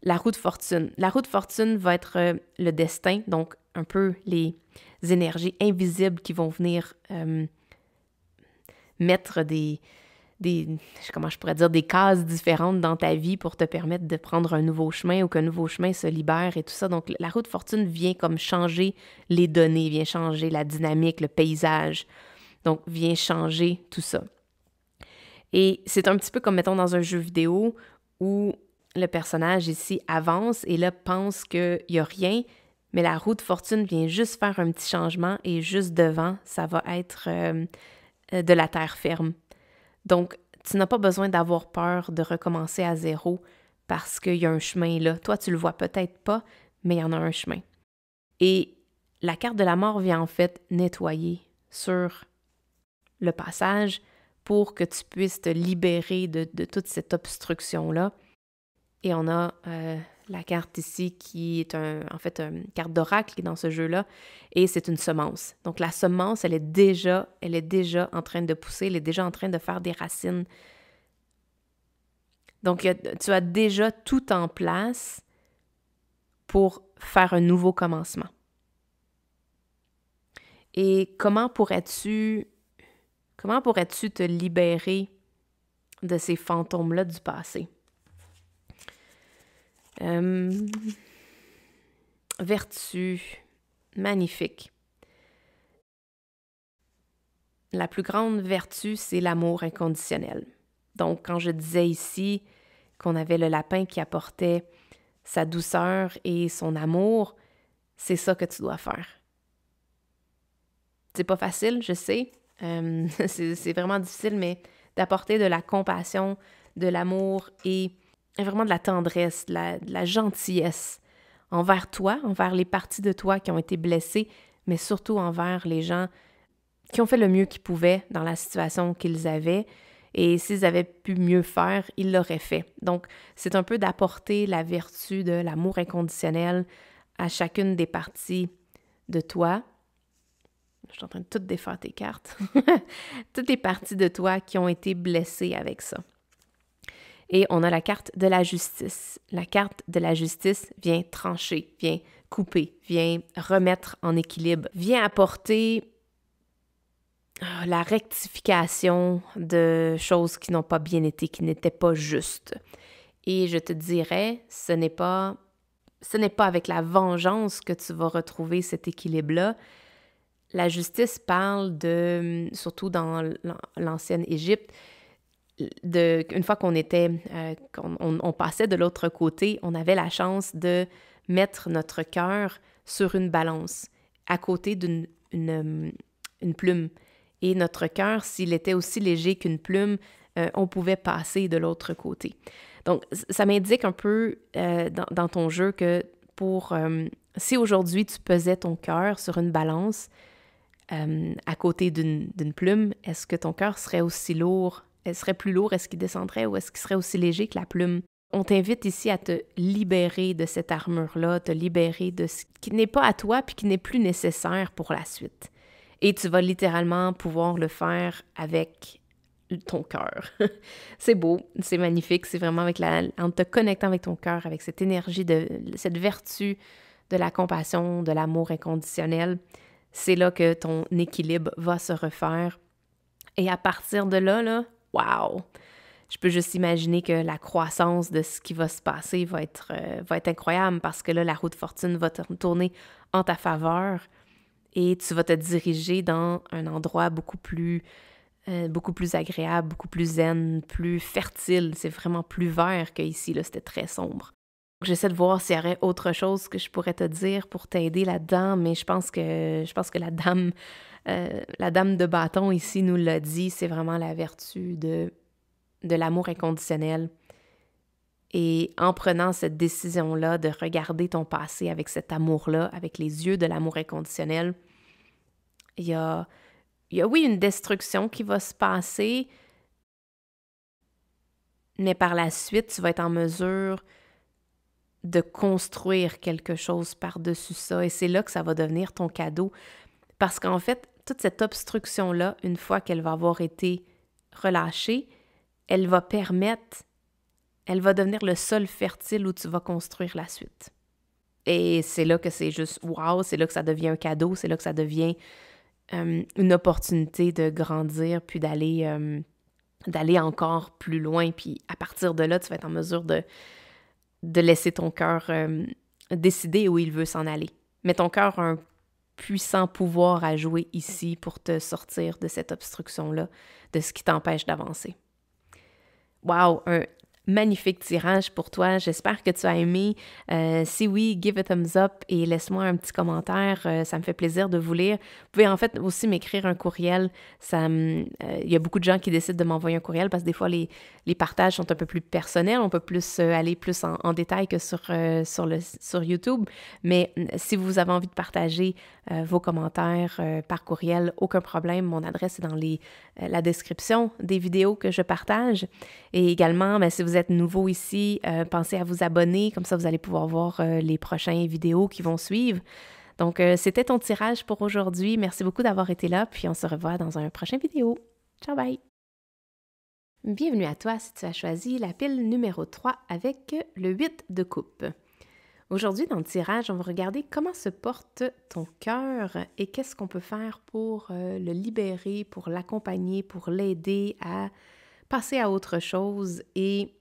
S1: La roue de fortune. La roue de fortune va être le destin, donc un peu les énergies invisibles qui vont venir mettre comment je pourrais dire, des cases différentes dans ta vie pour te permettre de prendre un nouveau chemin ou qu'un nouveau chemin se libère et tout ça. Donc, la roue de fortune vient comme changer les données, vient changer la dynamique, le paysage. Donc, vient changer tout ça. Et c'est un petit peu comme, mettons, dans un jeu vidéo où le personnage ici avance et là pense qu'il n'y a rien, mais la roue de fortune vient juste faire un petit changement et juste devant, ça va être de la terre ferme. Donc, tu n'as pas besoin d'avoir peur de recommencer à zéro parce qu'il y a un chemin là. Toi, tu le vois peut-être pas, mais il y en a un chemin. Et la carte de la mort vient en fait nettoyer sur le passage pour que tu puisses te libérer de toute cette obstruction-là. Et on a la carte ici qui est en fait une carte d'oracle qui est dans ce jeu-là, et c'est une semence. Donc la semence, elle est déjà en train de pousser, elle est déjà en train de faire des racines. Donc tu as déjà tout en place pour faire un nouveau commencement. Et comment pourrais-tu te libérer de ces fantômes-là du passé? Vertu, magnifique. La plus grande vertu, c'est l'amour inconditionnel. Donc, quand je disais ici qu'on avait le lapin qui apportait sa douceur et son amour, c'est ça que tu dois faire. C'est pas facile, je sais. C'est vraiment difficile, mais d'apporter de la compassion, de l'amour et vraiment de la tendresse, de la gentillesse envers toi, envers les parties de toi qui ont été blessées, mais surtout envers les gens qui ont fait le mieux qu'ils pouvaient dans la situation qu'ils avaient. Et s'ils avaient pu mieux faire, ils l'auraient fait. Donc, c'est un peu d'apporter la vertu de l'amour inconditionnel à chacune des parties de toi. Je suis en train de tout défaire tes cartes. Toutes les parties de toi qui ont été blessées avec ça. Et on a la carte de la justice. La carte de la justice vient trancher, vient couper, vient remettre en équilibre, vient apporter la rectification de choses qui n'ont pas bien été, qui n'étaient pas justes. Et je te dirais, ce n'est pas avec la vengeance que tu vas retrouver cet équilibre-là. La justice parle de, surtout dans l'ancienne Égypte, une fois qu'on on passait de l'autre côté, on avait la chance de mettre notre cœur sur une balance, à côté d'une plume. Et notre cœur, s'il était aussi léger qu'une plume, on pouvait passer de l'autre côté. Donc, ça m'indique un peu dans ton jeu que si aujourd'hui tu pesais ton cœur sur une balance à côté d'une plume, est-ce que ton cœur serait aussi lourd? Elle serait plus lourd? Est-ce qu'il descendrait ou est-ce qu'il serait aussi léger que la plume? On t'invite ici à te libérer de cette armure-là, te libérer de ce qui n'est pas à toi puis qui n'est plus nécessaire pour la suite. Et tu vas littéralement pouvoir le faire avec ton cœur. C'est beau, c'est magnifique, c'est vraiment en te connectant avec ton cœur, avec cette énergie, cette vertu de la compassion, de l'amour inconditionnel. C'est là que ton équilibre va se refaire. Et à partir de là, wow! Je peux juste imaginer que la croissance de ce qui va se passer va être incroyable parce que là, la roue de fortune va tourner en ta faveur et tu vas te diriger dans un endroit beaucoup plus agréable, beaucoup plus zen, plus fertile. C'est vraiment plus vert qu'ici, là, c'était très sombre. J'essaie de voir s'il y aurait autre chose que je pourrais te dire pour t'aider là-dedans, mais je pense que la dame de bâton ici nous l'a dit, c'est vraiment la vertu de l'amour inconditionnel. Et en prenant cette décision-là de regarder ton passé avec cet amour-là, avec les yeux de l'amour inconditionnel, il y a, oui, une destruction qui va se passer, mais par la suite, tu vas être en mesure de construire quelque chose par-dessus ça. Et c'est là que ça va devenir ton cadeau. Parce qu'en fait, toute cette obstruction-là, une fois qu'elle va avoir été relâchée, elle va devenir le sol fertile où tu vas construire la suite. Et c'est là que c'est juste wow, c'est là que ça devient un cadeau, c'est là que ça devient une opportunité de grandir, puis d'aller encore plus loin. Puis à partir de là, tu vas être en mesure de laisser ton cœur décider où il veut s'en aller. Mais ton cœur a un puissant pouvoir à jouer ici pour te sortir de cette obstruction-là, de ce qui t'empêche d'avancer. Wow, un magnifique tirage pour toi. J'espère que tu as aimé. Si oui, give a thumbs up et laisse-moi un petit commentaire. Ça me fait plaisir de vous lire. Vous pouvez en fait aussi m'écrire un courriel. Il y a beaucoup de gens qui décident de m'envoyer un courriel parce que des fois, les partages sont un peu plus personnels. On peut plus aller plus en détail que sur YouTube. Mais si vous avez envie de partager vos commentaires par courriel, aucun problème. Mon adresse est dans la description des vidéos que je partage. Et également, si vous êtes nouveau ici, pensez à vous abonner, comme ça vous allez pouvoir voir les prochaines vidéos qui vont suivre. Donc, c'était ton tirage pour aujourd'hui. Merci beaucoup d'avoir été là, puis on se revoit dans un prochain vidéo. Ciao, bye! Bienvenue à toi si tu as choisi la pile numéro 3 avec le 8 de coupe. Aujourd'hui, dans le tirage, on va regarder comment se porte ton cœur et qu'est-ce qu'on peut faire pour le libérer, pour l'accompagner, pour l'aider à passer à autre chose et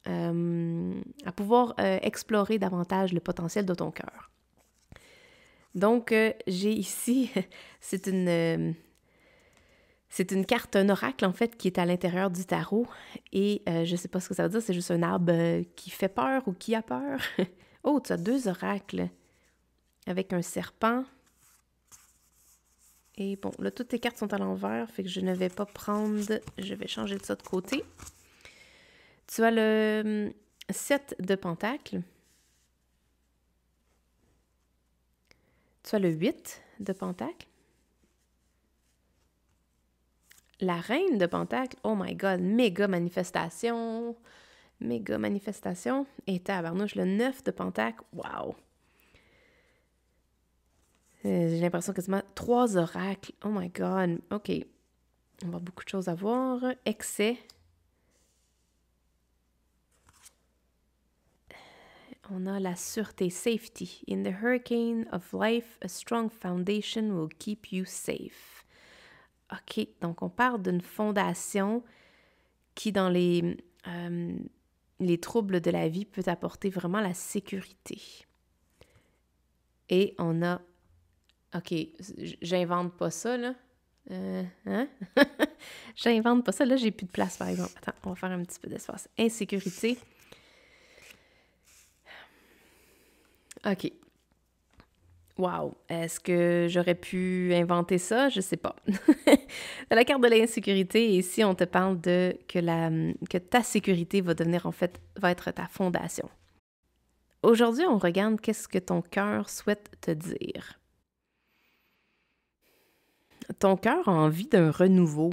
S1: à pouvoir explorer davantage le potentiel de ton cœur. Donc, j'ai ici, c'est une carte, un oracle en fait, qui est à l'intérieur du tarot et je ne sais pas ce que ça veut dire, c'est juste un arbre qui fait peur ou qui a peur. Oh, tu as 2 oracles avec un serpent. Et bon, là, toutes tes cartes sont à l'envers, fait que je ne vais pas prendre, je vais changer de ça de côté. Tu as le 7 de pentacles. Tu as le 8 de pentacles. La reine de pentacles, oh my god, méga manifestation. Méga manifestation. Et tabarnouche, le 9 de pentacles, wow. J'ai l'impression quasiment 3 oracles. Oh my god, ok. On va avoir beaucoup de choses à voir. Excès. On a la sûreté, safety. In the hurricane of life, a strong foundation will keep you safe. OK, donc on parle d'une fondation qui, dans les troubles de la vie, peut apporter vraiment la sécurité. Et on a... OK, j'invente pas ça, là. Hein? J'invente pas ça. Là, j'ai plus de place, par exemple. Attends, on va faire un petit peu d'espace. Insécurité. OK. Wow. Est-ce que j'aurais pu inventer ça? Je sais pas. Dans la carte de l'insécurité, ici, on te parle de que ta sécurité va devenir, en fait, va être ta fondation. Aujourd'hui, on regarde qu'est-ce que ton cœur souhaite te dire. Ton cœur a envie d'un renouveau.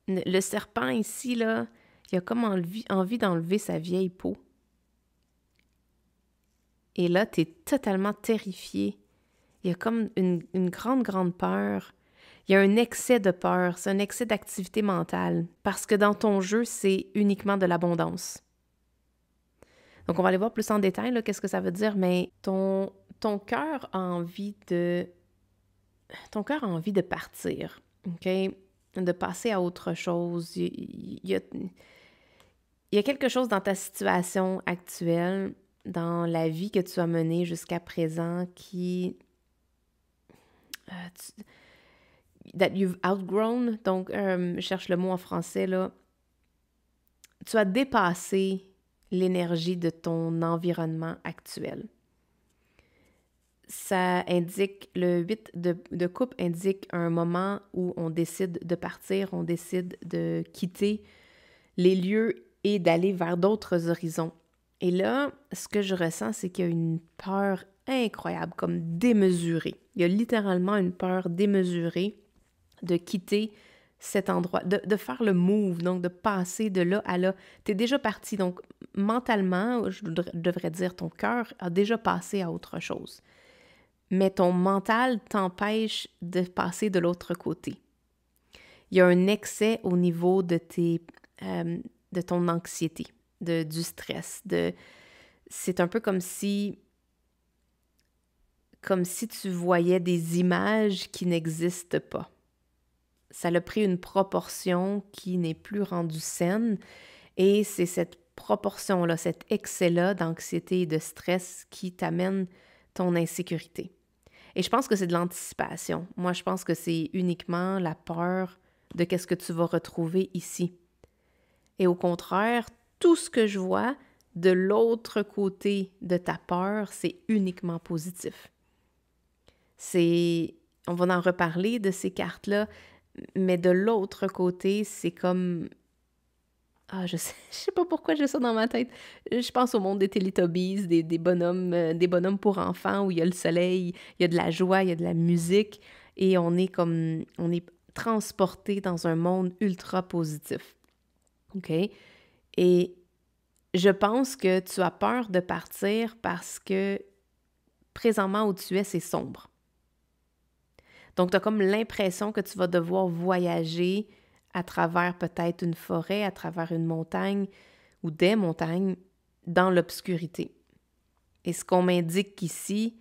S1: Le serpent ici, là, il a comme envie d'enlever sa vieille peau. Et là, tu es totalement terrifié. Il y a comme une grande, grande peur. Il y a un excès de peur, c'est un excès d'activité mentale. Parce que dans ton jeu, c'est uniquement de l'abondance. Donc, on va aller voir plus en détail, là, qu'est-ce que ça veut dire, mais ton cœur a envie de... Ton cœur a envie de partir, OK? De passer à autre chose. Il y a quelque chose dans ta situation actuelle, dans la vie que tu as menée jusqu'à présent qui... that you've outgrown, donc je cherche le mot en français, là. Tu as dépassé l'énergie de ton environnement actuel. Ça indique, le 8 de coupe indique un moment où on décide de partir, on décide de quitter les lieux et d'aller vers d'autres horizons. Et là, ce que je ressens, c'est qu'il y a une peur incroyable, comme démesurée. Il y a littéralement une peur démesurée de quitter cet endroit, de faire le move, donc de passer de là à là. Tu es déjà parti, donc mentalement, je devrais dire, ton cœur a déjà passé à autre chose. Mais ton mental t'empêche de passer de l'autre côté. Il y a un excès au niveau de ton anxiété, du stress. C'est un peu comme si tu voyais des images qui n'existent pas. Ça a pris une proportion qui n'est plus rendue saine et c'est cette proportion-là, cet excès-là d'anxiété et de stress qui t'amène ton insécurité. Et je pense que c'est de l'anticipation. Moi, je pense que c'est uniquement la peur de qu'est-ce que tu vas retrouver ici. Et au contraire, tout ce que je vois de l'autre côté de ta peur, c'est uniquement positif. On va en reparler de ces cartes-là, mais de l'autre côté, c'est comme... je sais pas pourquoi j'ai ça dans ma tête. Je pense au monde des Teletubbies, des bonhommes pour enfants où il y a le soleil, il y a de la joie, il y a de la musique et on est transporté dans un monde ultra positif. OK? Et je pense que tu as peur de partir parce que présentement où tu es, c'est sombre. Donc, tu as comme l'impression que tu vas devoir voyager à travers peut-être une forêt, à travers une montagne ou des montagnes dans l'obscurité. Et ce qu'on m'indique ici,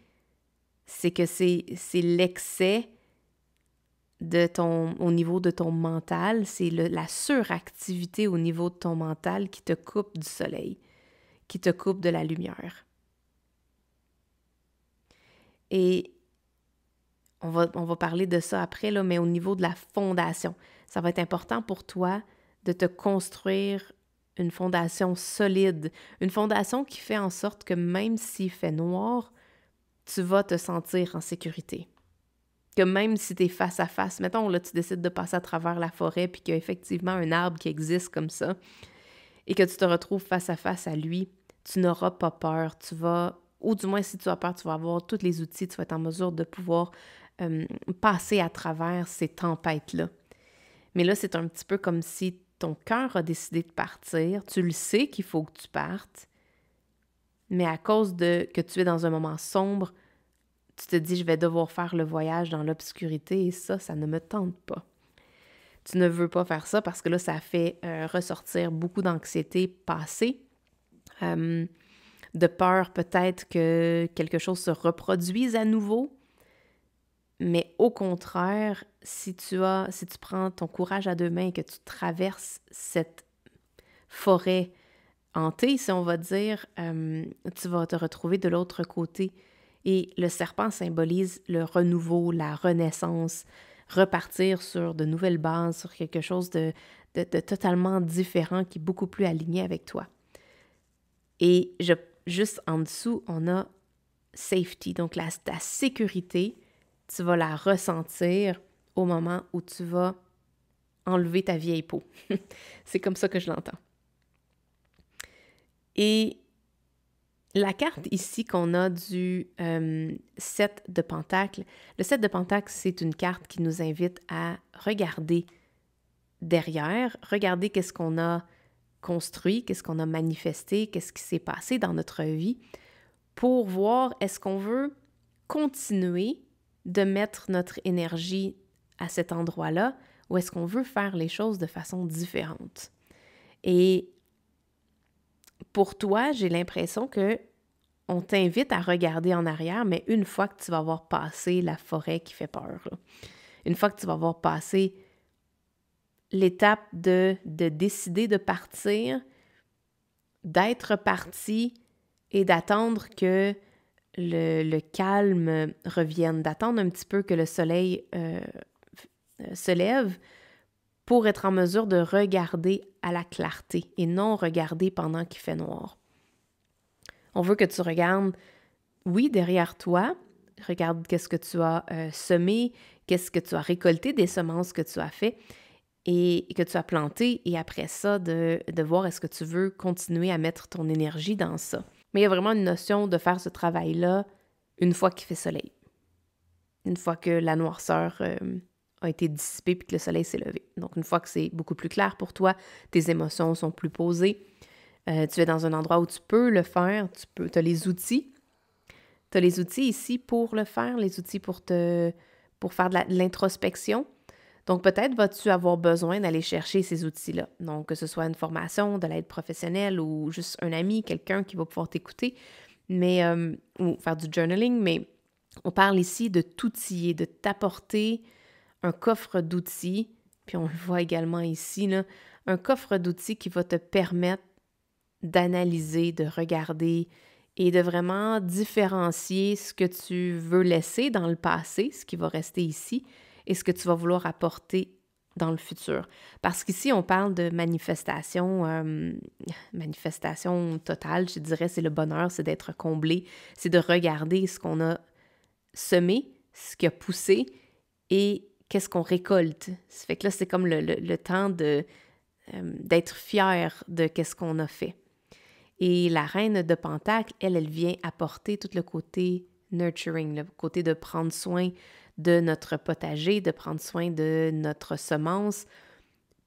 S1: c'est que c'est l'excès au niveau de ton mental, c'est la suractivité au niveau de ton mental qui te coupe du soleil, qui te coupe de la lumière. Et on va parler de ça après, là, mais au niveau de la fondation, ça va être important pour toi de te construire une fondation solide, une fondation qui fait en sorte que même s'il fait noir, tu vas te sentir en sécurité. Que même si tu es face à face, mettons là, tu décides de passer à travers la forêt puis qu'il y a effectivement un arbre qui existe comme ça et que tu te retrouves face à lui, tu n'auras pas peur, ou du moins si tu as peur, tu vas avoir tous les outils, tu vas être en mesure de pouvoir passer à travers ces tempêtes-là. Mais là, c'est un petit peu comme si ton cœur a décidé de partir, tu le sais qu'il faut que tu partes, mais à cause que tu es dans un moment sombre, tu te dis, je vais devoir faire le voyage dans l'obscurité et ça ne me tente pas. Tu ne veux pas faire ça parce que là, ça fait ressortir beaucoup d'anxiété passée, de peur peut-être que quelque chose se reproduise à nouveau. Mais au contraire, si tu prends ton courage à deux mains et que tu traverses cette forêt hantée, si on va dire, tu vas te retrouver de l'autre côté. Et le serpent symbolise le renouveau, la renaissance, repartir sur de nouvelles bases, sur quelque chose de totalement différent qui est beaucoup plus aligné avec toi. Et juste en dessous, on a safety, donc ta sécurité. Tu vas la ressentir au moment où tu vas enlever ta vieille peau. C'est comme ça que je l'entends. Et la carte ici qu'on a du 7 de Pentacles, le 7 de Pentacles, c'est une carte qui nous invite à regarder derrière, regarder qu'est-ce qu'on a construit, qu'est-ce qu'on a manifesté, qu'est-ce qui s'est passé dans notre vie, pour voir est-ce qu'on veut continuer de mettre notre énergie à cet endroit-là ou est-ce qu'on veut faire les choses de façon différente. Et pour toi, j'ai l'impression que on t'invite à regarder en arrière, mais une fois que tu vas avoir passé la forêt qui fait peur, là, une fois que tu vas avoir passé l'étape de décider de partir, d'être parti et d'attendre que le calme revienne, d'attendre un petit peu que le soleil se lève pour être en mesure de regarder à la clarté et non regarder pendant qu'il fait noir. On veut que tu regardes, oui, derrière toi, regarde qu'est-ce que tu as semé, qu'est-ce que tu as récolté des semences que tu as fait et que tu as planté, et après ça, de voir est-ce que tu veux continuer à mettre ton énergie dans ça. Mais il y a vraiment une notion de faire ce travail-là une fois qu'il fait soleil, une fois que la noirceur a été dissipée puis que le soleil s'est levé. Donc, une fois que c'est beaucoup plus clair pour toi, tes émotions sont plus posées, tu es dans un endroit où tu peux le faire, tu as les outils. Tu as les outils ici pour le faire, les outils pour faire de l'introspection. Donc, peut-être vas-tu avoir besoin d'aller chercher ces outils-là. Donc, que ce soit une formation, de l'aide professionnelle ou juste un ami, quelqu'un qui va pouvoir t'écouter, mais ou faire du journaling, mais on parle ici de t'outiller, de t'apporter un coffre d'outils, puis on le voit également ici, là, un coffre d'outils qui va te permettre d'analyser, de regarder et de vraiment différencier ce que tu veux laisser dans le passé, ce qui va rester ici, et ce que tu vas vouloir apporter dans le futur. Parce qu'ici, on parle de manifestation totale, je dirais, c'est le bonheur, c'est d'être comblé, c'est de regarder ce qu'on a semé, ce qui a poussé et qu'est-ce qu'on récolte. Ça fait que là, c'est comme le temps d'être fier de qu'est-ce qu'on a fait. Et la reine de Pentacle, elle vient apporter tout le côté nurturing, le côté de prendre soin de notre potager, de prendre soin de notre semence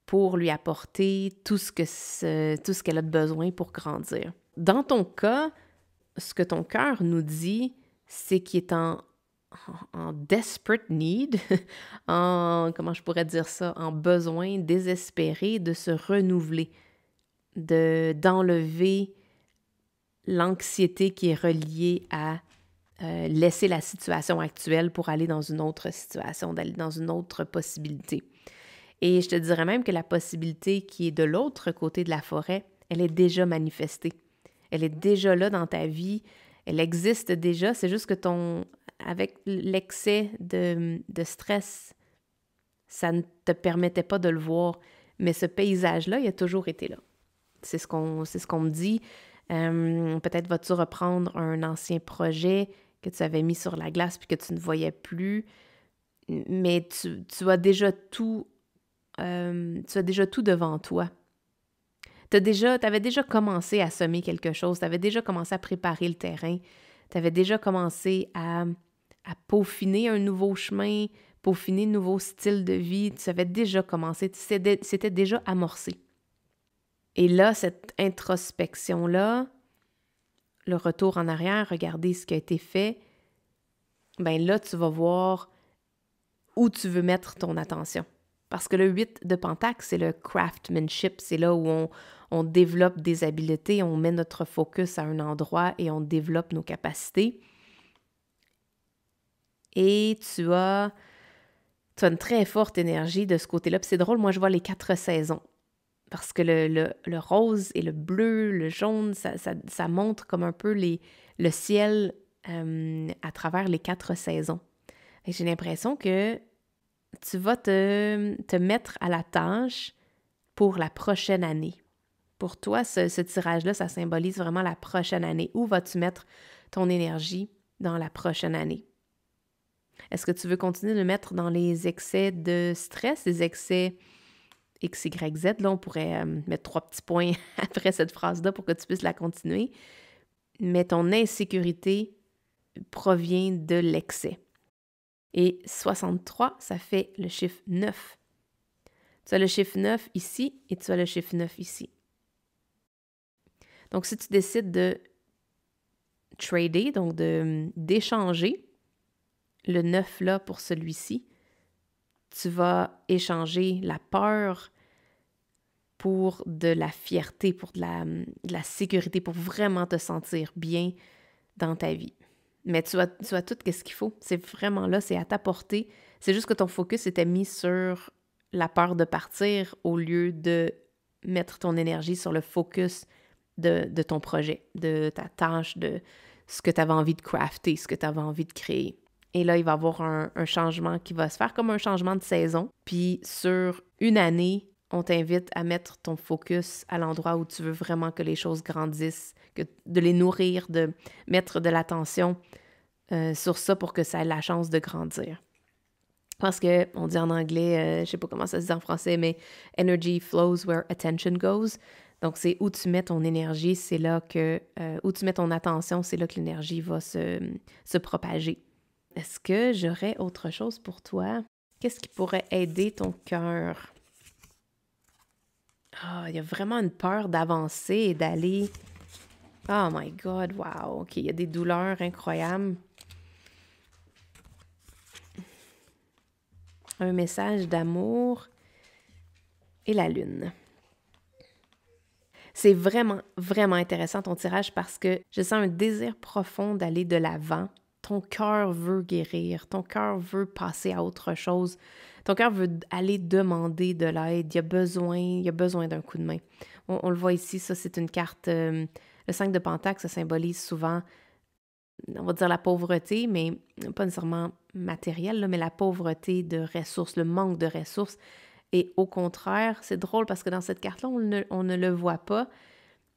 S1: pour lui apporter tout ce qu'elle a besoin pour grandir. Dans ton cas, ce que ton cœur nous dit, c'est qu'il est en desperate need, comment je pourrais dire ça, en besoin désespéré de se renouveler, d'enlever l'anxiété qui est reliée à laisser la situation actuelle pour aller dans une autre situation, d'aller dans une autre possibilité. Et je te dirais même que la possibilité qui est de l'autre côté de la forêt, elle est déjà manifestée. Elle est déjà là dans ta vie, elle existe déjà, c'est juste que avec l'excès de stress, ça ne te permettait pas de le voir, mais ce paysage-là, il a toujours été là. C'est ce qu'on me dit. Peut-être vas-tu reprendre un ancien projet que tu avais mis sur la glace puis que tu ne voyais plus, mais tu as déjà tout devant toi. Tu avais déjà commencé à semer quelque chose, tu avais déjà commencé à préparer le terrain, tu avais déjà commencé à peaufiner un nouveau chemin, peaufiner un nouveau style de vie, tu avais déjà commencé, c'était déjà amorcé. Et là, cette introspection-là, le retour en arrière, regarder ce qui a été fait, ben là, tu vas voir où tu veux mettre ton attention. Parce que le 8 de Pentacle, c'est le craftsmanship, c'est là où on développe des habiletés, on met notre focus à un endroit et on développe nos capacités. Et tu as une très forte énergie de ce côté-là. Puis c'est drôle, moi je vois les 4 saisons. Parce que le rose et le bleu, le jaune, ça montre comme un peu le ciel à travers les 4 saisons. Et j'ai l'impression que tu vas te mettre à la tâche pour la prochaine année. Pour toi, ce tirage-là, ça symbolise vraiment la prochaine année. Où vas-tu mettre ton énergie dans la prochaine année? Est-ce que tu veux continuer de le mettre dans les excès de stress, les excès X, Y, Z? Là, on pourrait mettre 3 petits points après cette phrase-là pour que tu puisses la continuer. Mais ton insécurité provient de l'excès. Et 63, ça fait le chiffre 9. Tu as le chiffre 9 ici et tu as le chiffre 9 ici. Donc, si tu décides de trader, donc d'échanger le 9 là pour celui-ci, tu vas échanger la peur pour de la fierté, pour de la sécurité, pour vraiment te sentir bien dans ta vie. Mais tu as tout ce qu'il faut. C'est vraiment là, c'est à ta portée. C'est juste que ton focus était mis sur la peur de partir au lieu de mettre ton énergie sur le focus de ton projet, de ta tâche, de ce que tu avais envie de crafter, ce que tu avais envie de créer. Et là, il va y avoir un changement qui va se faire comme un changement de saison. Puis sur une année, on t'invite à mettre ton focus à l'endroit où tu veux vraiment que les choses grandissent, de les nourrir, de mettre de l'attention sur ça pour que ça ait la chance de grandir. Parce que, on dit en anglais, je sais pas comment ça se dit en français, mais « energy flows where attention goes ». Donc, c'est où tu mets ton énergie, c'est là que, où tu mets ton attention, c'est là que l'énergie va se propager. Est-ce que j'aurais autre chose pour toi? Qu'est-ce qui pourrait aider ton cœur? Ah, il y a vraiment une peur d'avancer et d'aller... Oh my God, wow! OK, il y a des douleurs incroyables. Un message d'amour et la lune. C'est vraiment, vraiment intéressant ton tirage parce que je sens un désir profond d'aller de l'avant. Ton cœur veut guérir, ton cœur veut passer à autre chose. Ton cœur veut aller demander de l'aide, il y a besoin d'un coup de main. On le voit ici, ça c'est une carte, le 5 de Pentacle, ça symbolise souvent, on va dire la pauvreté, mais pas nécessairement matérielle, là, mais la pauvreté de ressources, le manque de ressources. Et au contraire, c'est drôle parce que dans cette carte-là, on ne le voit pas,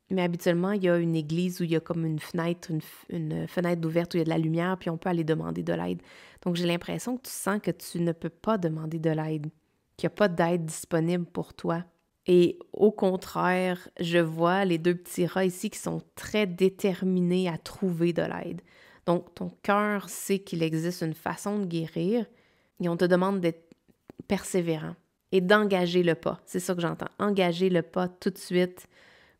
S1: mais habituellement, il y a une église où il y a comme une fenêtre, une fenêtre d'ouverte où il y a de la lumière, puis on peut aller demander de l'aide. Donc, j'ai l'impression que tu sens que tu ne peux pas demander de l'aide, qu'il n'y a pas d'aide disponible pour toi. Et au contraire, je vois les deux petits rats ici qui sont très déterminés à trouver de l'aide. Donc, ton cœur sait qu'il existe une façon de guérir et on te demande d'être persévérant et d'engager le pas. C'est ça que j'entends. Engager le pas tout de suite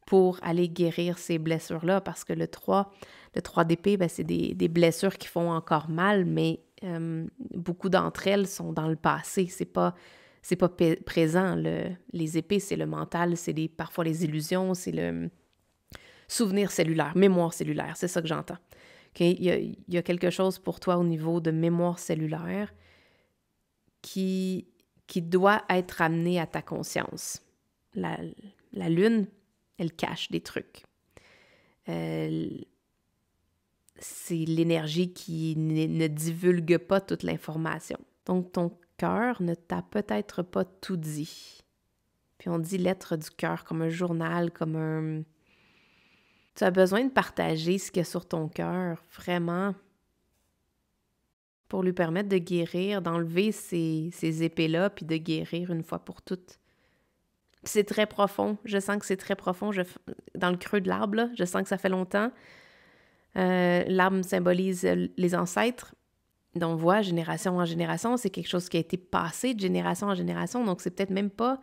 S1: pour aller guérir ces blessures-là parce que le 3 d'épée, ben, c'est des blessures qui font encore mal, mais beaucoup d'entre elles sont dans le passé. C'est pas présent. Les épées, c'est le mental, c'est parfois les illusions, c'est le souvenir cellulaire, mémoire cellulaire. C'est ça que j'entends. Okay? Il y a quelque chose pour toi au niveau de mémoire cellulaire qui doit être amené à ta conscience. La lune, elle cache des trucs. C'est l'énergie qui ne divulgue pas toute l'information. Donc, ton cœur ne t'a peut-être pas tout dit. Puis on dit lettre du cœur comme un journal, comme un... Tu as besoin de partager ce qu'il y a sur ton cœur, vraiment, pour lui permettre de guérir, d'enlever ces épées-là, puis de guérir une fois pour toutes. C'est très profond. Je sens que c'est très profond. Dans le creux de l'arbre, là, je sens que ça fait longtemps. L'arbre symbolise les ancêtres. Donc, on voit génération en génération, c'est quelque chose qui a été passé de génération en génération. Donc, c'est peut-être même pas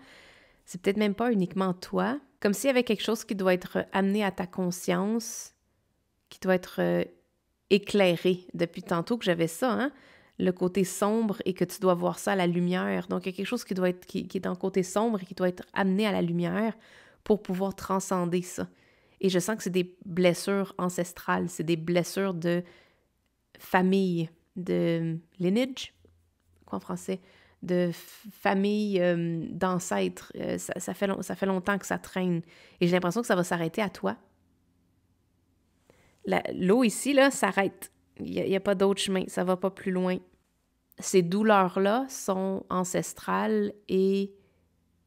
S1: uniquement toi. Comme s'il y avait quelque chose qui doit être amené à ta conscience, qui doit être éclairé. Depuis tantôt que j'avais ça, hein? Le côté sombre et que tu dois voir ça à la lumière. Donc, il y a quelque chose qui est dans le côté sombre et qui doit être amené à la lumière pour pouvoir transcender ça. Et je sens que c'est des blessures ancestrales, c'est des blessures de famille, de lineage, quoi en français, de famille, d'ancêtres. Ça fait longtemps que ça traîne. Et j'ai l'impression que ça va s'arrêter à toi. L'eau ici, là, s'arrête. Il n'y a pas d'autre chemin, ça va pas plus loin. Ces douleurs-là sont ancestrales et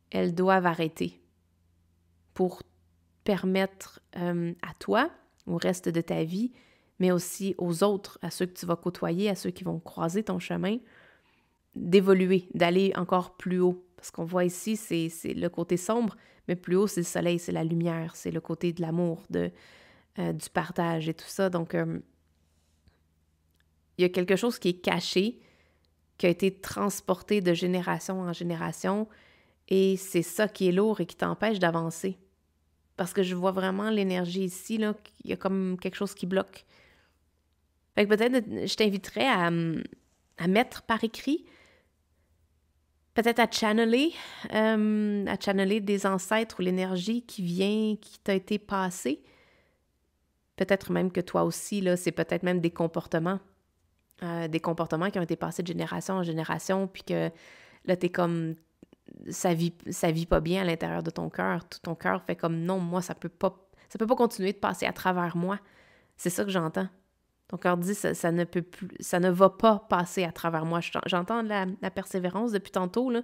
S1: elles doivent arrêter pour permettre à toi, au reste de ta vie, mais aussi aux autres, à ceux que tu vas côtoyer, à ceux qui vont croiser ton chemin, d'évoluer, d'aller encore plus haut. Parce qu'on voit ici, c'est le côté sombre, mais plus haut, c'est le soleil, c'est la lumière, c'est le côté de l'amour, du partage et tout ça. Donc, il y a quelque chose qui est caché, qui a été transporté de génération en génération, et c'est ça qui est lourd et qui t'empêche d'avancer. Parce que je vois vraiment l'énergie ici, là, il y a comme quelque chose qui bloque. Fait que peut-être, je t'inviterais à mettre par écrit, peut-être à channeler des ancêtres ou l'énergie qui t'a été passée. Peut-être même que toi aussi, là, c'est peut-être même des comportements qui ont été passés de génération en génération, puis que là, t'es comme... Ça vit pas bien à l'intérieur de ton cœur. Tout ton cœur fait comme non, moi, ça peut pas continuer de passer à travers moi. C'est ça que j'entends. Ton cœur dit, ça ne peut plus, ça ne va pas passer à travers moi. J'entends la persévérance depuis tantôt, là.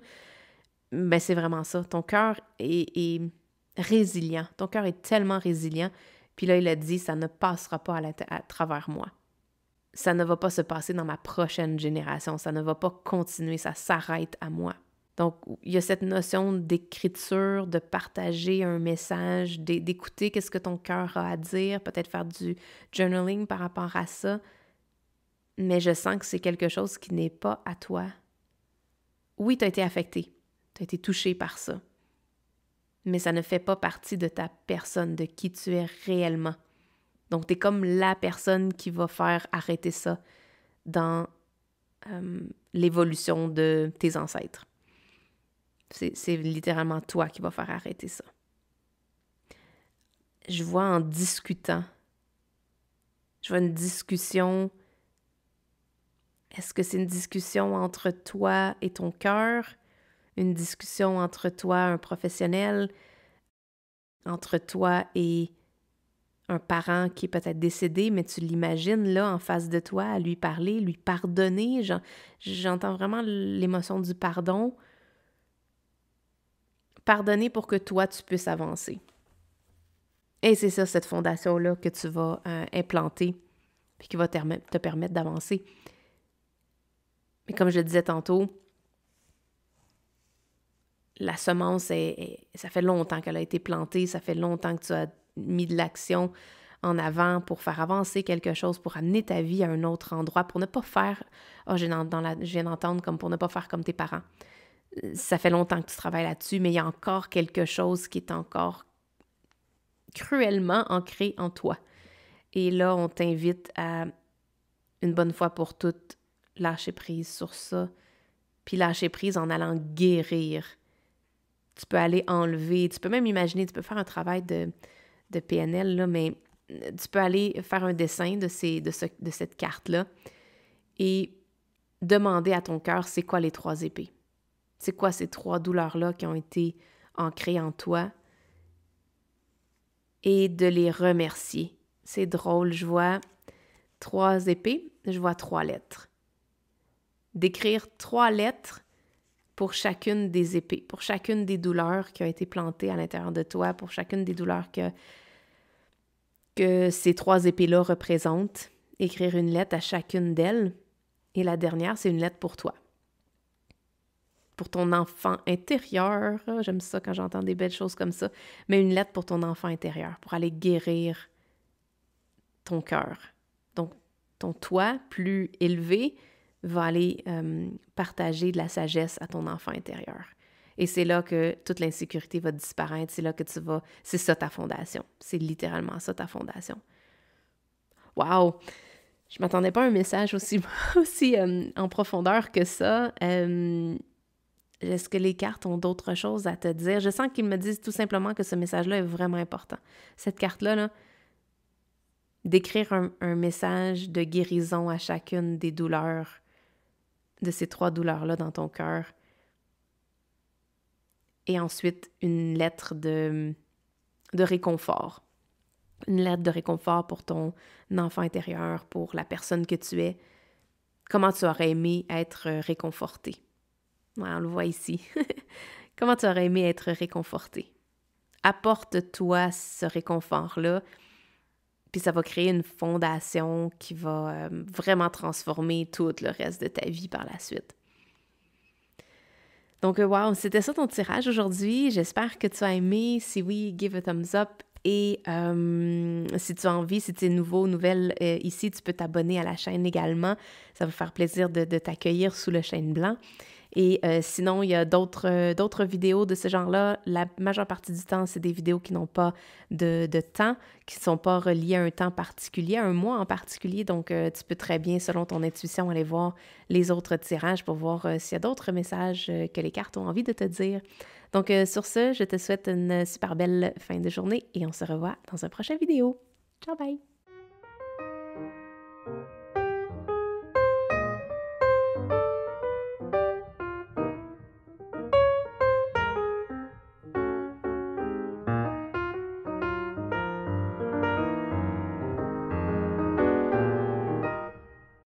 S1: Ben, c'est vraiment ça. Ton cœur est résilient. Ton cœur est tellement résilient. Puis là, il a dit, ça ne passera pas à travers moi. Ça ne va pas se passer dans ma prochaine génération. Ça ne va pas continuer. Ça s'arrête à moi. Donc, il y a cette notion d'écriture, de partager un message, d'écouter qu'est-ce que ton cœur a à dire, peut-être faire du journaling par rapport à ça. Mais je sens que c'est quelque chose qui n'est pas à toi. Oui, tu as été affecté. Tu as été touché par ça. Mais ça ne fait pas partie de ta personne, de qui tu es réellement. Donc, tu es comme la personne qui va faire arrêter ça dans l'évolution de tes ancêtres. C'est littéralement toi qui va faire arrêter ça. Je vois en discutant, je vois une discussion. Est-ce que c'est une discussion entre toi et ton cœur? Une discussion entre toi, un professionnel, entre toi et un parent qui est peut-être décédé, mais tu l'imagines là en face de toi, à lui parler, lui pardonner. J'entends vraiment l'émotion du pardon. Pardonner pour que toi, tu puisses avancer. Et c'est ça, cette fondation-là que tu vas implanter puis qui va te permettre d'avancer. Mais comme je le disais tantôt, la semence, ça fait longtemps qu'elle a été plantée, ça fait longtemps que tu as mis de l'action en avant pour faire avancer quelque chose, pour amener ta vie à un autre endroit, pour ne pas faire, je viens d'entendre comme pour ne pas faire comme tes parents. Ça fait longtemps que tu travailles là-dessus, mais il y a encore quelque chose qui est encore cruellement ancré en toi. Et là, on t'invite à, une bonne fois pour toutes, lâcher prise sur ça, puis lâcher prise en allant guérir. Tu peux aller enlever, tu peux même imaginer, tu peux faire un travail de PNL, là, mais tu peux aller faire un dessin de cette carte-là et demander à ton cœur, c'est quoi les 3 épées? C'est quoi ces 3 douleurs-là qui ont été ancrées en toi? Et de les remercier. C'est drôle, je vois 3 épées, je vois 3 lettres. D'écrire 3 lettres pour chacune des épées, pour chacune des douleurs qui ont été plantées à l'intérieur de toi, pour chacune des douleurs que ces 3 épées-là représentent. Écrire une lettre à chacune d'elles. Et la dernière, c'est une lettre pour toi. Pour ton enfant intérieur. J'aime ça quand j'entends des belles choses comme ça. Mais une lettre pour ton enfant intérieur, pour aller guérir ton cœur. Donc, ton toi plus élevé va aller partager de la sagesse à ton enfant intérieur. Et c'est là que toute l'insécurité va disparaître. C'est là que tu vas... C'est ça ta fondation. C'est littéralement ça ta fondation. Wow! Je m'attendais pas à un message aussi en profondeur que ça. Est-ce que les cartes ont d'autres choses à te dire? Je sens qu'ils me disent tout simplement que ce message-là est vraiment important. Cette carte-là, là, d'écrire un message de guérison à chacune des douleurs, de ces 3 douleurs-là dans ton cœur. Et ensuite, une lettre de réconfort. Une lettre de réconfort pour ton enfant intérieur, pour la personne que tu es. Comment tu aurais aimé être réconforté? Ouais, on le voit ici. Comment tu aurais aimé être réconforté? Apporte-toi ce réconfort-là, puis ça va créer une fondation qui va vraiment transformer tout le reste de ta vie par la suite. Donc, wow, c'était ça ton tirage aujourd'hui. J'espère que tu as aimé. Si oui, give a thumbs up. Et si tu as envie, si tu es nouvelle ici, tu peux t'abonner à la chaîne également. Ça va faire plaisir de t'accueillir sous le chêne blanc. Et sinon, il y a d'autres vidéos de ce genre-là. La majeure partie du temps, c'est des vidéos qui n'ont pas de temps, qui ne sont pas reliées à un temps particulier, à un mois en particulier. Donc, tu peux très bien, selon ton intuition, aller voir les autres tirages pour voir s'il y a d'autres messages que les cartes ont envie de te dire. Donc, sur ce, je te souhaite une super belle fin de journée et on se revoit dans une prochaine vidéo. Ciao, bye!